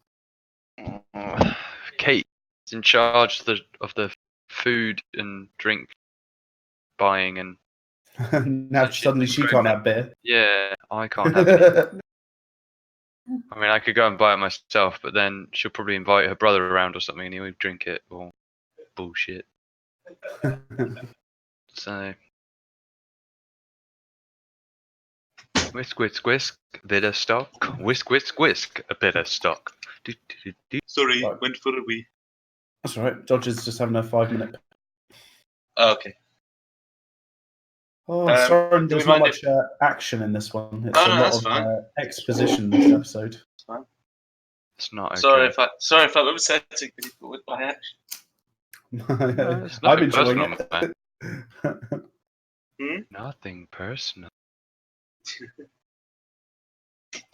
Kate is in charge of the food and drink buying, and Now suddenly she can't have beer. yeah, I can't have it. I mean, I could go and buy it myself, but then she'll probably invite her brother around or something, and he would drink it. Or bullshit. So, whisk, whisk, whisk, a bit of stock. Whisk, whisk, whisk, a bit of stock. Do, do, do, do. Sorry, Right. went for a wee. That's all right. Dodger's just having a 5-minute. Oh, okay. Oh, sorry, do there's we not mind much action in this one. It's Oh, a no, lot that's of fine. exposition this episode. It's not okay. Sorry if I'm upsetting people with my action. No, it's I'm nothing enjoying personal, it. Nothing personal.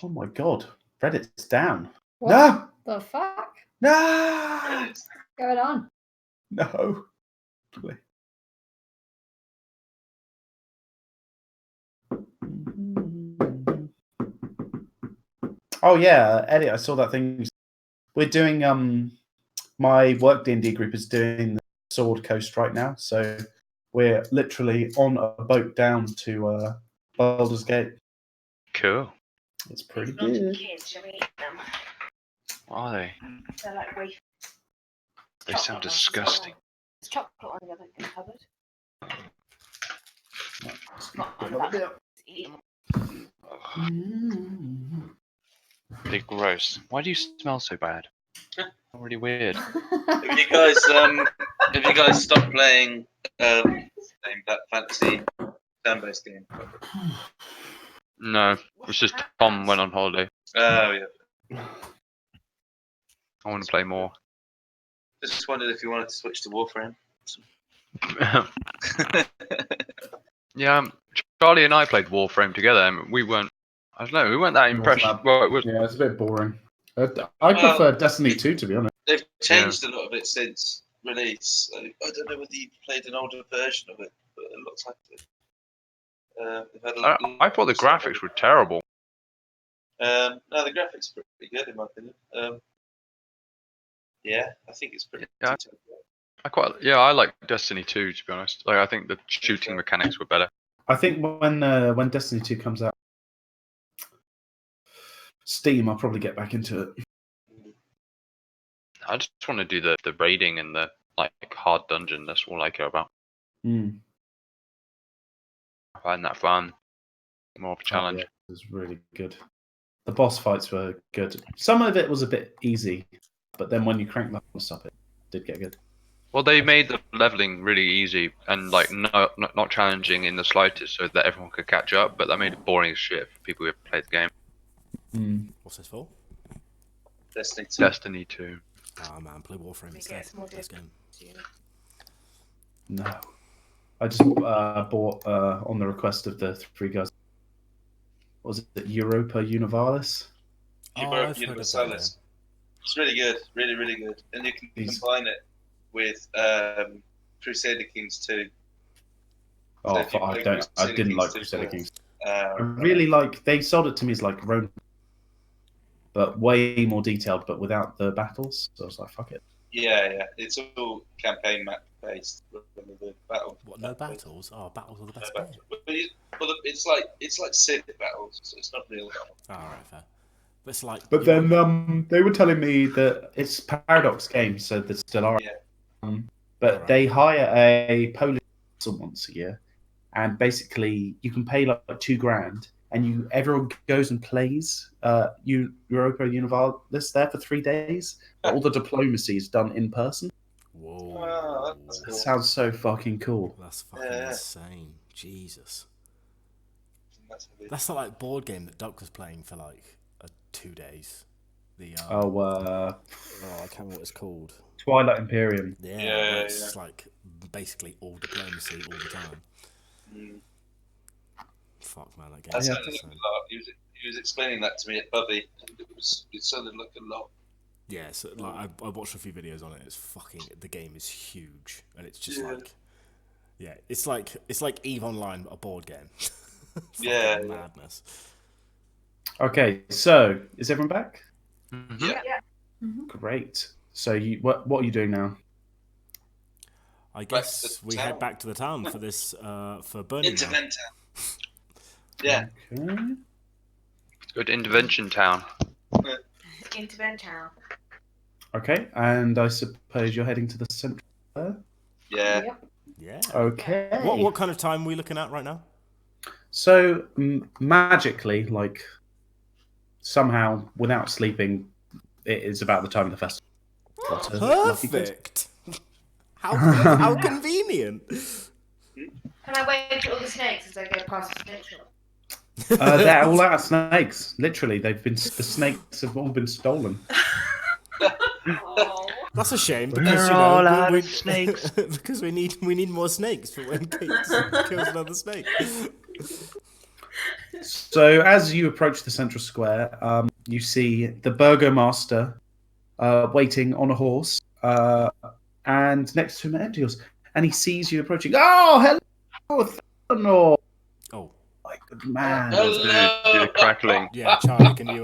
Oh my god, Reddit's down. What No, the fuck? no, What's going on? no. Oh yeah, Eddie, I saw that thing. We're doing my work D&D group is doing the Sword Coast right now, so we're literally on a boat down to Baldur's Gate. Cool. It's pretty good. What are they? They're like wafers. They sound disgusting. There's chocolate on the other cupboard. Eat them. They're gross. Why do you smell so bad? Really weird. Have you guys stopped playing that fantasy turn-based game? No, it's just Tom went on holiday. Oh yeah. I want to play more. Just wondered if you wanted to switch to Warframe. Yeah, Charlie and I played Warframe together, and we weren't. I don't know. We weren't that impressed. Well, it was, Yeah, it's a bit boring. I prefer Destiny 2, to be honest. They've changed a lot of it since release. I don't know whether you played an older version of it, but it looks like it. I thought the graphics were terrible. No, the graphics are pretty good in my opinion. Yeah, I think it's pretty. Yeah. I like Destiny 2, to be honest. Like, I think the shooting mechanics were better. I think when Destiny 2 comes out, Steam, I'll probably get back into it. I just want to do the raiding and the like hard dungeon. That's all I care about. Mm. I find that fun. More of a challenge. It was really good. The boss fights were good. Some of it was a bit easy, but then when you crank levels up, it did get good. Well, they made the leveling really easy and like not challenging in the slightest, so that everyone could catch up. But that made it boring as shit for people who have played the game. Mm. What's this for? Destiny 2. Destiny 2. Oh man, play Warframe instead. Best game. No. I just bought on the request of the three guys. What was it Europa Universalis? Oh, I've heard of that game. It's really good, really, really good, and you can combine it with Crusader Kings 2. Oh, So I didn't like Crusader Kings. I Right. really like. They sold it to me as like Rome, but way more detailed, but without the battles. So I was like, fuck it. Yeah, it's all campaign map based. The battle. What? No battles? Oh, battles are the best No bit. battles. But Well, it's like Sid battles, so it's not real. All right, fair. But it's like. But then they were telling me that it's Paradox Games, so there's still are. Yeah. But Alright. they hire a Polish person once a year, and basically you can pay like $2,000, and everyone goes and plays Europa Universalis there for 3 days. But all the diplomacy is done in person. Whoa. Oh, that's That cool. sounds so fucking cool. That's fucking insane. Jesus. That's not like board game that Duck was playing for like 2 days. The I can't remember what it's called. Twilight Imperium. Yeah, it's like basically all diplomacy all the time. Fuck man, that game. That is sounded like insane. a lot. He was explaining that to me at Bubby, and it sounded like a lot. Yeah, so like I watched a few videos on it. It's fucking the game is huge, and it's just it's like EVE Online, a board game. Fucking madness. Okay, so is everyone back? Yeah. Great. So what are you doing now? I guess we head back to the town for this for Burning Man. Intervent Town. Yeah. Okay. Good intervention town. Intervention. Okay, and I suppose you're heading to the central there? Yeah. Yeah. Okay. What kind of time are we looking at right now? So magically, like somehow without sleeping, it is about the time of the festival. Perfect. How convenient. Can I wait for all the snakes as I go past the snake shop? They're all out of snakes. Literally, the snakes have all been stolen. Oh. That's a shame because We're all out of snakes. because we need more snakes for when Kate kills another snake. So as you approach the central square, you see the burgomaster waiting on a horse, and next to him Endios, and he sees you approaching. Oh, hello, Theodore. Oh, My good man. You're crackling. yeah, Charlie, can you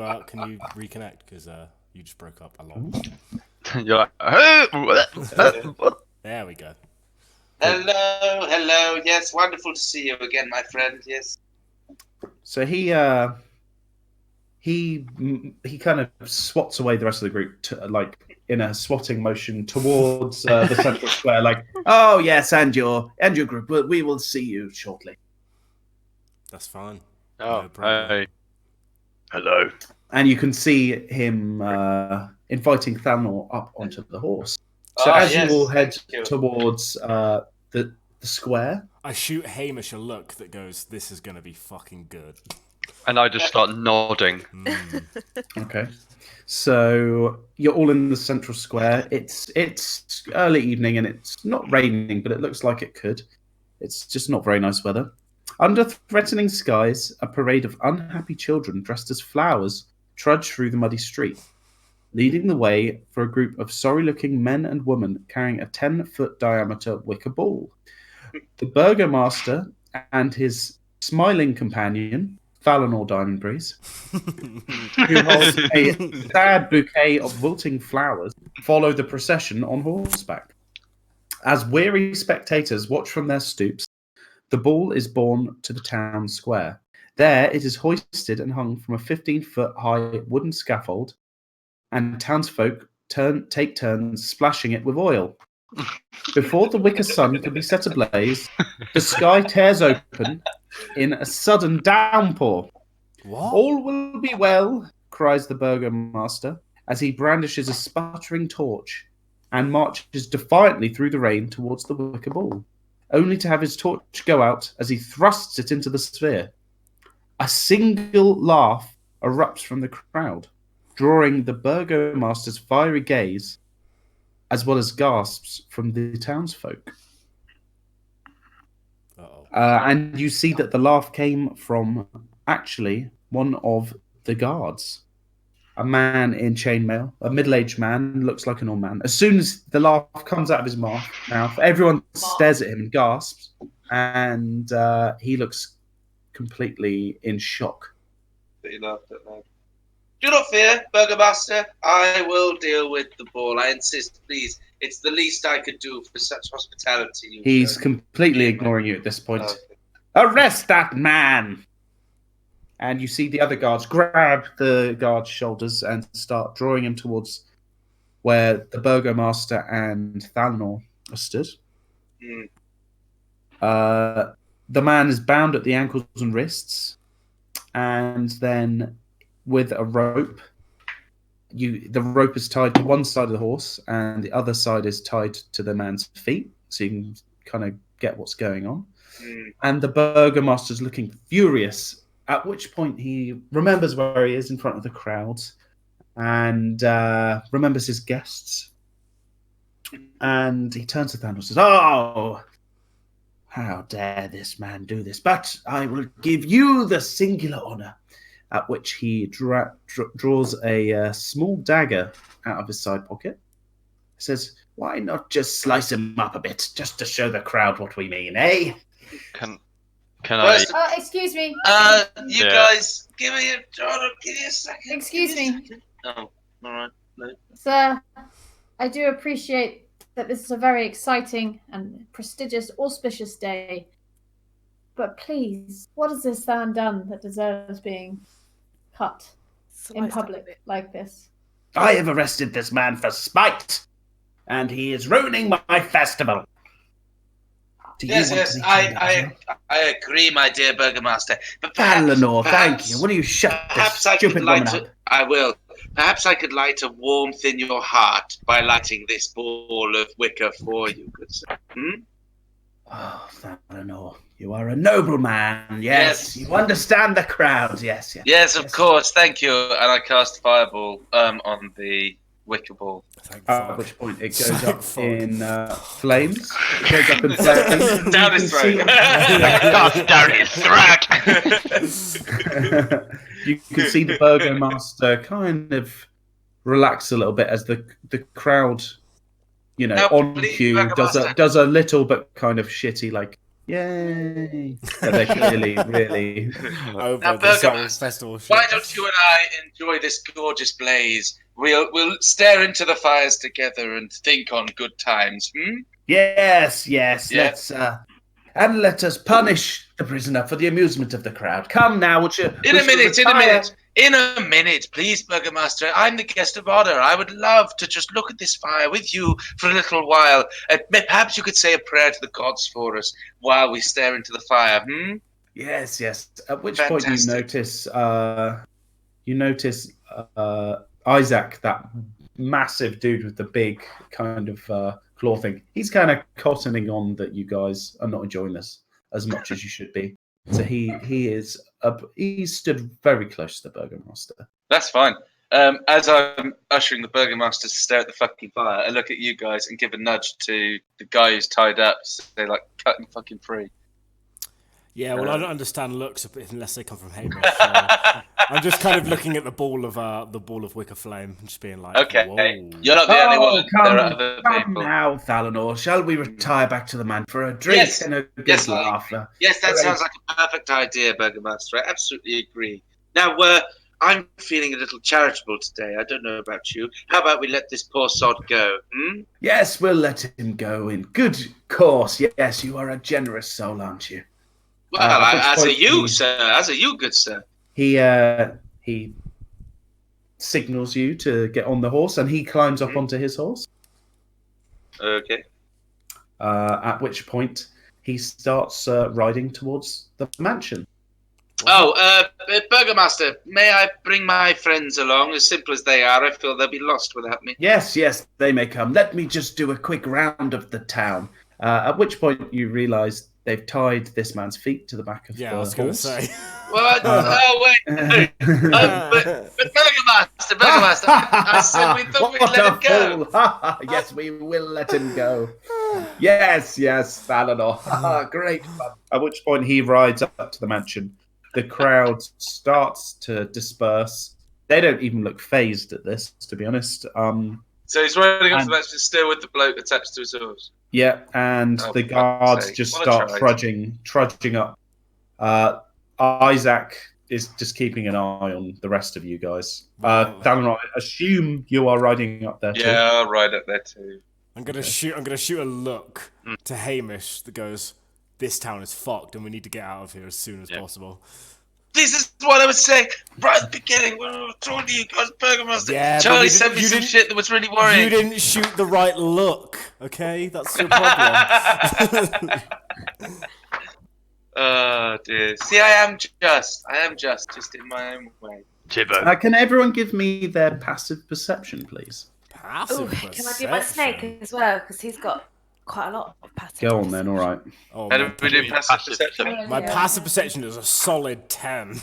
reconnect because you just broke up a lot. You're like, hey, what? There we go. Hello. Yes, wonderful to see you again, my friend. Yes. So he kind of swats away the rest of the group, like in a swatting motion towards the central square. Like, oh yes, and your group. We will see you shortly. That's fine. Oh, No problem. hey. Hello. And you can see him inviting Thalnor up onto the horse. So as you all head towards the square, I shoot Hamish a look that goes, "This is gonna be fucking good." And I just start nodding. okay. So you're all in the central square. It's early evening and it's not raining, but it looks like it could. It's just not very nice weather. Under threatening skies, a parade of unhappy children dressed as flowers trudge through the muddy street, leading the way for a group of sorry-looking men and women carrying a 10-foot diameter wicker ball. The burgomaster and his smiling companion, Valinor Diamondbreeze, who holds a sad bouquet of wilting flowers, follow the procession on horseback. As weary spectators watch from their stoops, the ball is borne to the town square. There it is hoisted and hung from a 15-foot high wooden scaffold, and townsfolk take turns splashing it with oil. Before the wicker sun can be set ablaze, the sky tears open in a sudden downpour. What? All will be well, cries the burgomaster as he brandishes a sputtering torch and marches defiantly through the rain towards the wicker ball, only to have his torch go out as he thrusts it into the sphere. A single laugh erupts from the crowd, drawing the burgomaster's fiery gaze, as well as gasps from the townsfolk. Uh-oh. And you see that the laugh came from, actually, one of the guards. A man in chainmail, a middle-aged man, looks like an old man. As soon as the laugh comes out of his mouth, everyone stares at him and gasps, and he looks completely in shock. He laughed at that. Do not fear, Burgomaster. I will deal with the ball. I insist, please. It's the least I could do for such hospitality. He's completely ignoring you at this point. Okay. Arrest that man! And you see the other guards grab the guard's shoulders and start drawing him towards where the burgomaster and Thalnor are stood. Mm. The man is bound at the ankles and wrists, and then with a rope, the rope is tied to one side of the horse, and the other side is tied to the man's feet, so you can kind of get what's going on. Mm. And the burgomaster's looking furious, at which point he remembers where he is in front of the crowd and remembers his guests. And he turns to Thanos and says, "Oh, how dare this man do this? But I will give you the singular honor." At which he draws a small dagger out of his side pocket. He says, "Why not just slice him up a bit, just to show the crowd what we mean, eh?" Can I? Excuse me. You Yeah. guys, give me a second. Excuse me. Oh, all right. No. Sir, I do appreciate that this is a very exciting and prestigious, auspicious day. But please, what has this man done that deserves being cut in public like this? "I have arrested this man for spite, and he is ruining my festival." Do you Yes, want yes, to be killed as well? I agree, my dear burgomaster. But perhaps, Eleanor, thank perhaps- you. Will you shut this Perhaps I stupid could light woman up? I will. Perhaps I could light a warmth in your heart by lighting this ball of wicker for you, good sir. Hmm? Oh, Eleanor, you are a noble man. Yes, Yes. you understand the crowd. Yes, yes. Yes, of course. Thank you. And I cast fireball on the wicker ball. Thank At fuck. which point it goes Thank up fuck. in flames. It goes up in flames. Down You his can throat. Cast down his throat. You can see the burgomaster kind of relax a little bit as the crowd, Now, on please, cue burgomaster. does a little but kind of shitty like yay. But they're clearly really Over Now, the Summer burgomaster, Festival shit. Why don't you and I enjoy this gorgeous blaze? We'll stare into the fires together and think on good times. Hmm? yes. Yeah. Let's and let us punish the prisoner for the amusement of the crowd. Come now, would you? In a minute, please, burgomaster. I'm the guest of honor. I would love to just look at this fire with you for a little while. Perhaps you could say a prayer to the gods for us while we stare into the fire. Hmm? Yes. At which Fantastic. point you notice Isaac, that massive dude with the big kind of claw thing. He's kind of cottoning on that you guys are not enjoying this as much as you should be. So he's stood very close to the burgomaster. That's fine. As I'm ushering the burgomaster to stare at the fucking fire, I look at you guys and give a nudge to the guy who's tied up. So they like cut him fucking free. Yeah, well, I don't understand looks unless they come from Hamish. So I'm just kind of looking at the ball of wicker flame and just being like, Okay, whoa. you're not the only one. There are Come other people. now, Thalnor. Shall we retire back to the man for a drink Yes. and a good Yes, laugh? Yes, that Great. sounds like a perfect idea, burgomaster. I absolutely agree. Now, I'm feeling a little charitable today. I don't know about you. How about we let this poor sod go? Hmm? Yes, we'll let him go in good course. Yes, you are a generous soul, aren't you? Well, At which as are point you, he- sir. As are you, good sir. He signals you to get on the horse, and he climbs up onto his horse. Okay. At which point he starts riding towards the mansion. Oh, burgomaster, may I bring my friends along? As simple as they are, I feel they'll be lost without me. Yes, they may come. Let me just do a quick round of the town. At which point you realise they've tied this man's feet to the back of the Yeah, I was going to horse. say. What? Oh, wait. But burgomaster, I said we thought we'd What let a him go. fool! Yes, we will let him go. Yes, Thalnor. Great fun. At which point he rides up to the mansion. The crowd starts to disperse. They don't even look phased at this, to be honest. So he's riding up to And- the match still with the bloke attached to his horse. Yeah, and Oh, the for guards fuck's sake. just What a start charade. trudging up. Isaac is just keeping an eye on the rest of you guys. Wow. Thalnor, I assume you are riding up there too. Yeah, I'll ride up there too. I'm gonna shoot a look to Hamish that goes, this town is fucked and we need to get out of here as soon as possible. This is what I was saying right at the beginning when we were talking to you guys, Burgermaster. Yeah, but Charlie you sent me you some didn't- shit that was really worrying. You didn't shoot the right look, okay? That's your problem. Oh dear. See, I am just in my own way. Tibbo. Can everyone give me their passive perception, please? Ooh, Passive can I do my snake perception. as well? Because he's got quite a lot of passive. Go on then. All right. Oh, How my, do we do passive Passive perception? my Yeah. passive perception is a solid 10,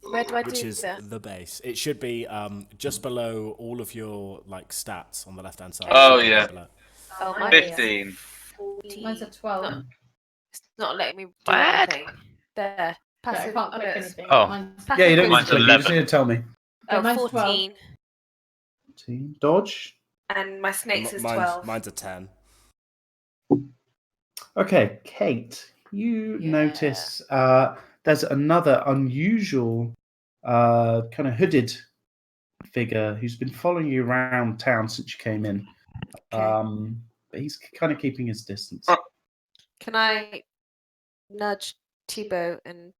Where do I which do is that? the base. It should be just below all of your like stats on the left-hand side. Oh, Should be yeah. below. Oh, mine is 15. 14. Mine's a 12. No, it's not letting me do What? anything. There. Yeah, I Passive. can't click alert. anything. Oh. Mine's, Yeah, you don't need Mine's to click. You just 11. need to tell me. Oh, mine's 12. 14. Dodge. And my snake's is Mine's, 12. mine's a 10. Okay, Kate, you Yeah. notice there's another unusual kind of hooded figure who's been following you around town since you came in. Okay. But he's kind of keeping his distance. Can I nudge Thibaut and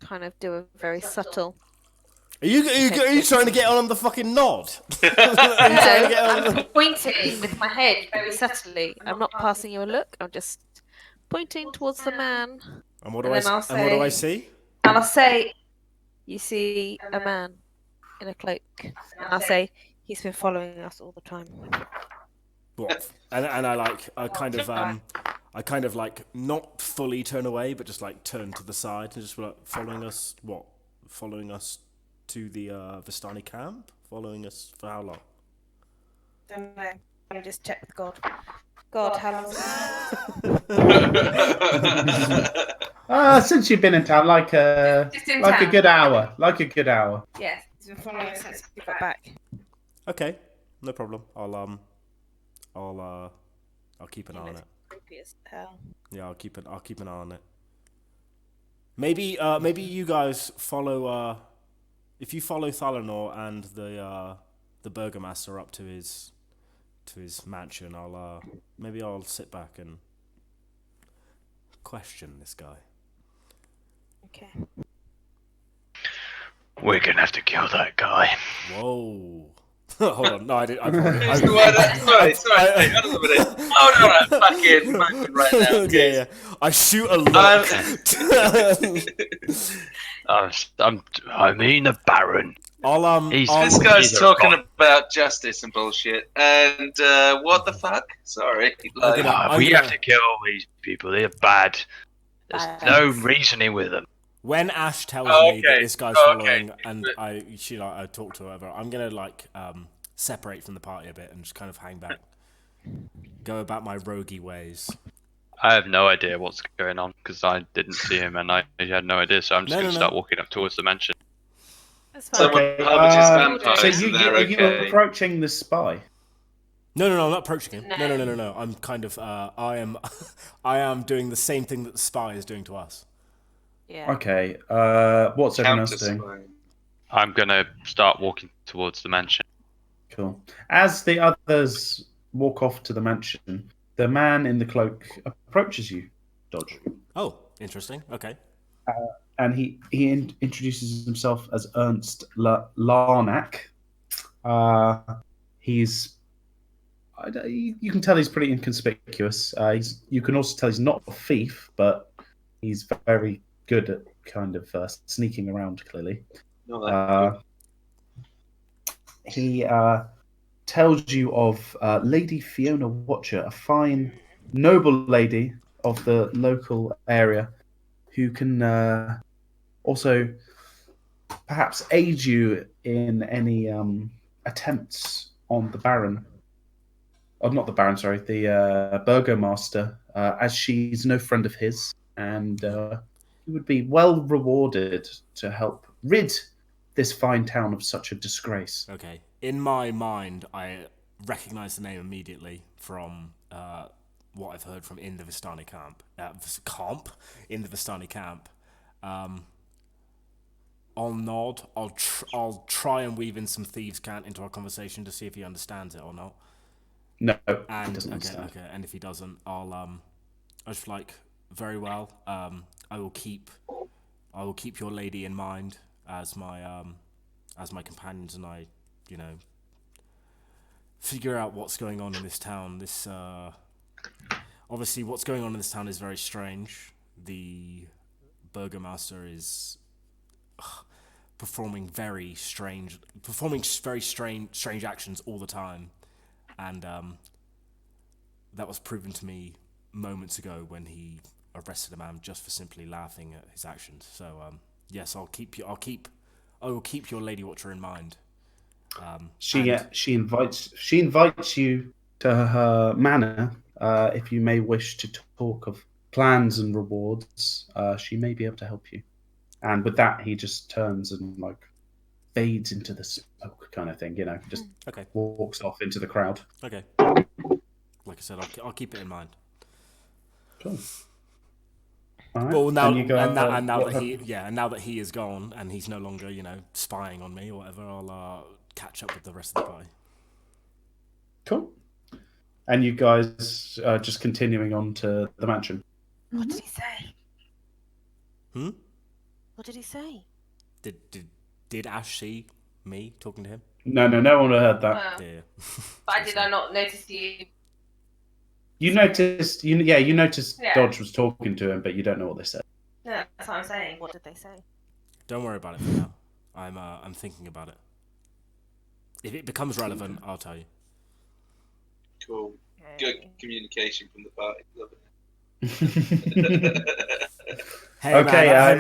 kind of do a very subtle? Are you trying to get on the fucking nod? Are you trying to get on I'm the... pointing with my head very subtly. I'm not passing you a look. I'm just pointing towards the man. And what do And then I'll and what do I say- see? And I'll say, you see a man in a cloak. And I'll say, he's been following us all the time. What? And I kind of like not fully turn away, but just like turn to the side and just like following us. What? Following us to the Vistani camp? Following us for how long? Don't know. I'll just check with God. God, how long? Since you've been in town, like Just in a town. good hour. Like a good hour. Yes, he's been following us since we got back. Okay, no problem. I'll keep an eye on it. Creepy as hell. Yeah, I'll keep an eye on it. Maybe you guys follow. If you follow Thalanor and the Burgomaster up to his mansion, I'll sit back and question this guy. Okay. We're gonna have to kill that guy. Whoa. Hold on. No, I didn't. I probably, Sorry. Hold on a minute. Oh, no, fucking right now. yeah. I shoot a look. I mean the Baron. This guy's talking about justice and bullshit. And what the fuck? Sorry. Like, We have to kill these people. They're bad. There's no reasoning with them. When Ash tells me that okay. this guy's Okay. following, and I talk to her, I'm gonna separate from the party a bit and just kind of hang back, go about my roguey ways. I have no idea what's going on because I didn't see him and I had no idea. So I'm just going to start walking up towards the mansion. That's fine. Someone harvests vampires So and they're are you okay. approaching the spy? No, I'm not approaching him. No. No. I'm kind of I am doing the same thing that the spy is doing to us. Yeah. Okay. What's everyone else doing? Counter-spy. I'm going to start walking towards the mansion. Cool. As the others walk off to the mansion, the man in the cloak approaches you, Dodge, Oh, interesting. Okay. and he introduces himself as Ernst Larnack. You can tell he's pretty inconspicuous. You can also tell he's not a thief, but he's very good at kind of sneaking around. Clearly, Not that good. he tells you of Lady Fiona Watcher, a fine, noble lady of the local area, who can also perhaps aid you in any attempts on the Baron. Oh, not the Baron, sorry, the Burgomaster, as she's no friend of his, and he would be well rewarded to help rid this fine town of such a disgrace. Okay. In my mind, I recognize the name immediately from what I've heard from in the Vistani camp. In the Vistani camp. I'll nod. I'll try and weave in some thieves' cant into our conversation to see if he understands it or not. No, he And doesn't understand. okay. And if he doesn't, I'll was like, very well. I will keep your lady in mind as my companions, and I, figure out what's going on in this town. Obviously, what's going on in this town is very strange. The burgomaster is performing very strange actions all the time, and that was proven to me moments ago when he arrested a man just for simply laughing at his actions. So yes, I will keep your Lady Watcher in mind. She invites you to her manor. If you may wish to talk of plans and rewards, she may be able to help you. And with that, he just turns and like fades into the smoke, kind of thing. Just Okay. walks off into the crowd. Okay. Like I said, I'll keep it in mind. Cool. All right. Well, now what that he is gone and he's no longer, spying on me or whatever, I'll catch up with the rest of the party. Cool. And you guys are just continuing on to the mansion. What did he say? Hmm? What did he say? Did Ash see me talking to him? No one heard that. Yeah. But did I not notice you? You noticed. You noticed Yeah. Dodge was talking to him, but you don't know what they said. No, that's what I'm saying. What did they say? Don't worry about it for now. I'm thinking about it. If it becomes relevant, I'll tell you. Cool. Okay. Good communication from the party. Love it. Hey, Okay, man,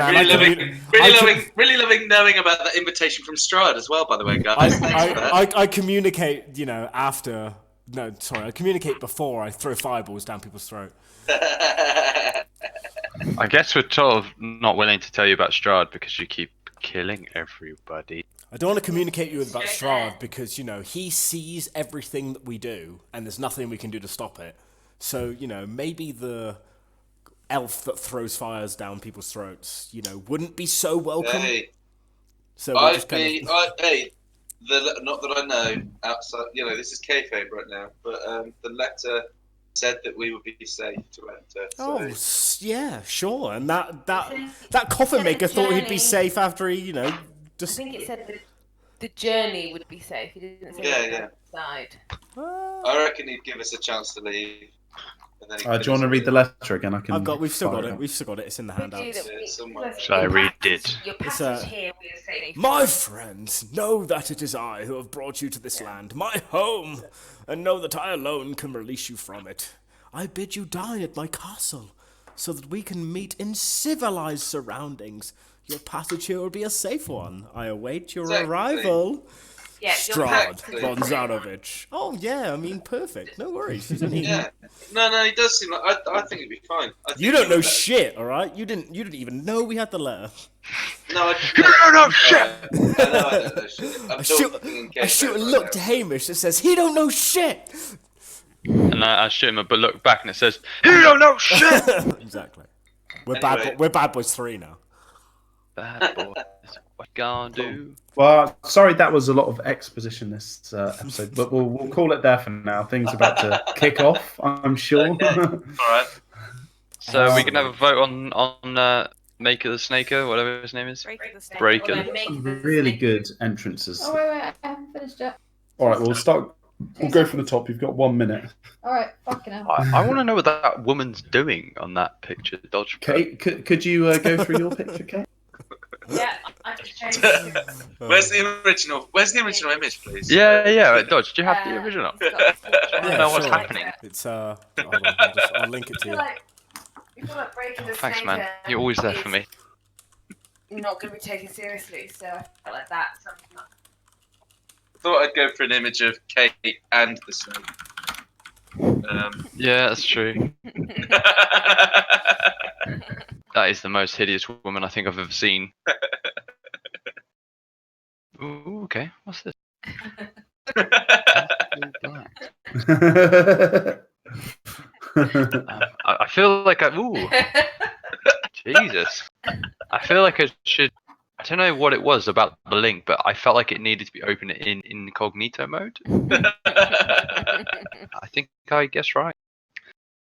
Really loving knowing about that invitation from Strahd as well, by the way, guys. Thanks for that. I communicate, after. No, sorry, I communicate before I throw fireballs down people's throat. I guess we're sort of not willing to tell you about Strahd because you keep killing everybody. I don't want to communicate you about Strahd because, he sees everything that we do and there's nothing we can do to stop it. So, maybe the elf that throws fires down people's throats, wouldn't be so welcome. Hey, so not that I know outside. This is kayfabe right now, but the letter said that we would be safe to enter. Oh, yeah, sure. And that coffin maker thought he'd be safe after he, just. I think it said the journey would be safe. He didn't say outside. I reckon he'd give us a chance to leave. And then do you want to read the letter again? We've still got it. We've still got it. It's in the handouts. Shall I read it? Your passage here we are safe. My friends, know that it is I who have brought you to this land, my home, and know that I alone can release you from it. I bid you dine at my castle, so that we can meet in civilized surroundings. Your passage here will be a safe one. I await your arrival. Yeah, Strahd Bonzarovich. Oh yeah, perfect. No worries. Yeah. No, he does seem like. I think he'd be fine. You don't know shit, all right? You didn't even know we had the letter. No, you don't know shit. I don't know shit. I shoot a look to Hamish that says he don't know shit. And I shoot him a look back and it says, "You don't know shit." Exactly. We're bad boys 3 now. Bad boys. What you gonna do? Well, sorry, that was a lot of exposition this episode, but we'll call it there for now. Things about to kick off, I'm sure. All right. So we can have a vote on Maker the Snaker, whatever his name is. Breaker. Really good entrances. Oh, wait, I haven't finished yet. All right, we'll start. We'll go from the top. You've got 1 minute. All right, fucking hell. I want to know what that woman's doing on that picture. Dodge. Kate, could you go through your picture, Kate? Yeah, I just changed. Where's the original image, please? Yeah. Dodge, do you have the original? Yeah, I don't know what's sure. happening. It's hold on, I'll link it to you. You feel like breaking the Thanks, snake man. You're always there for me. Not going to be taken seriously, so I felt like that. I thought I'd go for an image of Kate and the snake. Yeah, that's true. That is the most hideous woman I think I've ever seen. Ooh, okay. What's this? I feel like ooh. Jesus. I feel like I should. I don't know what it was about the link, but I felt like it needed to be open in incognito mode. I think I guessed right.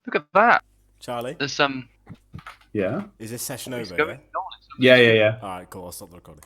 Look at that. Charlie, There's Yeah. is this session What's over? going Yeah. on? Yeah. All right, cool. I'll stop the recording.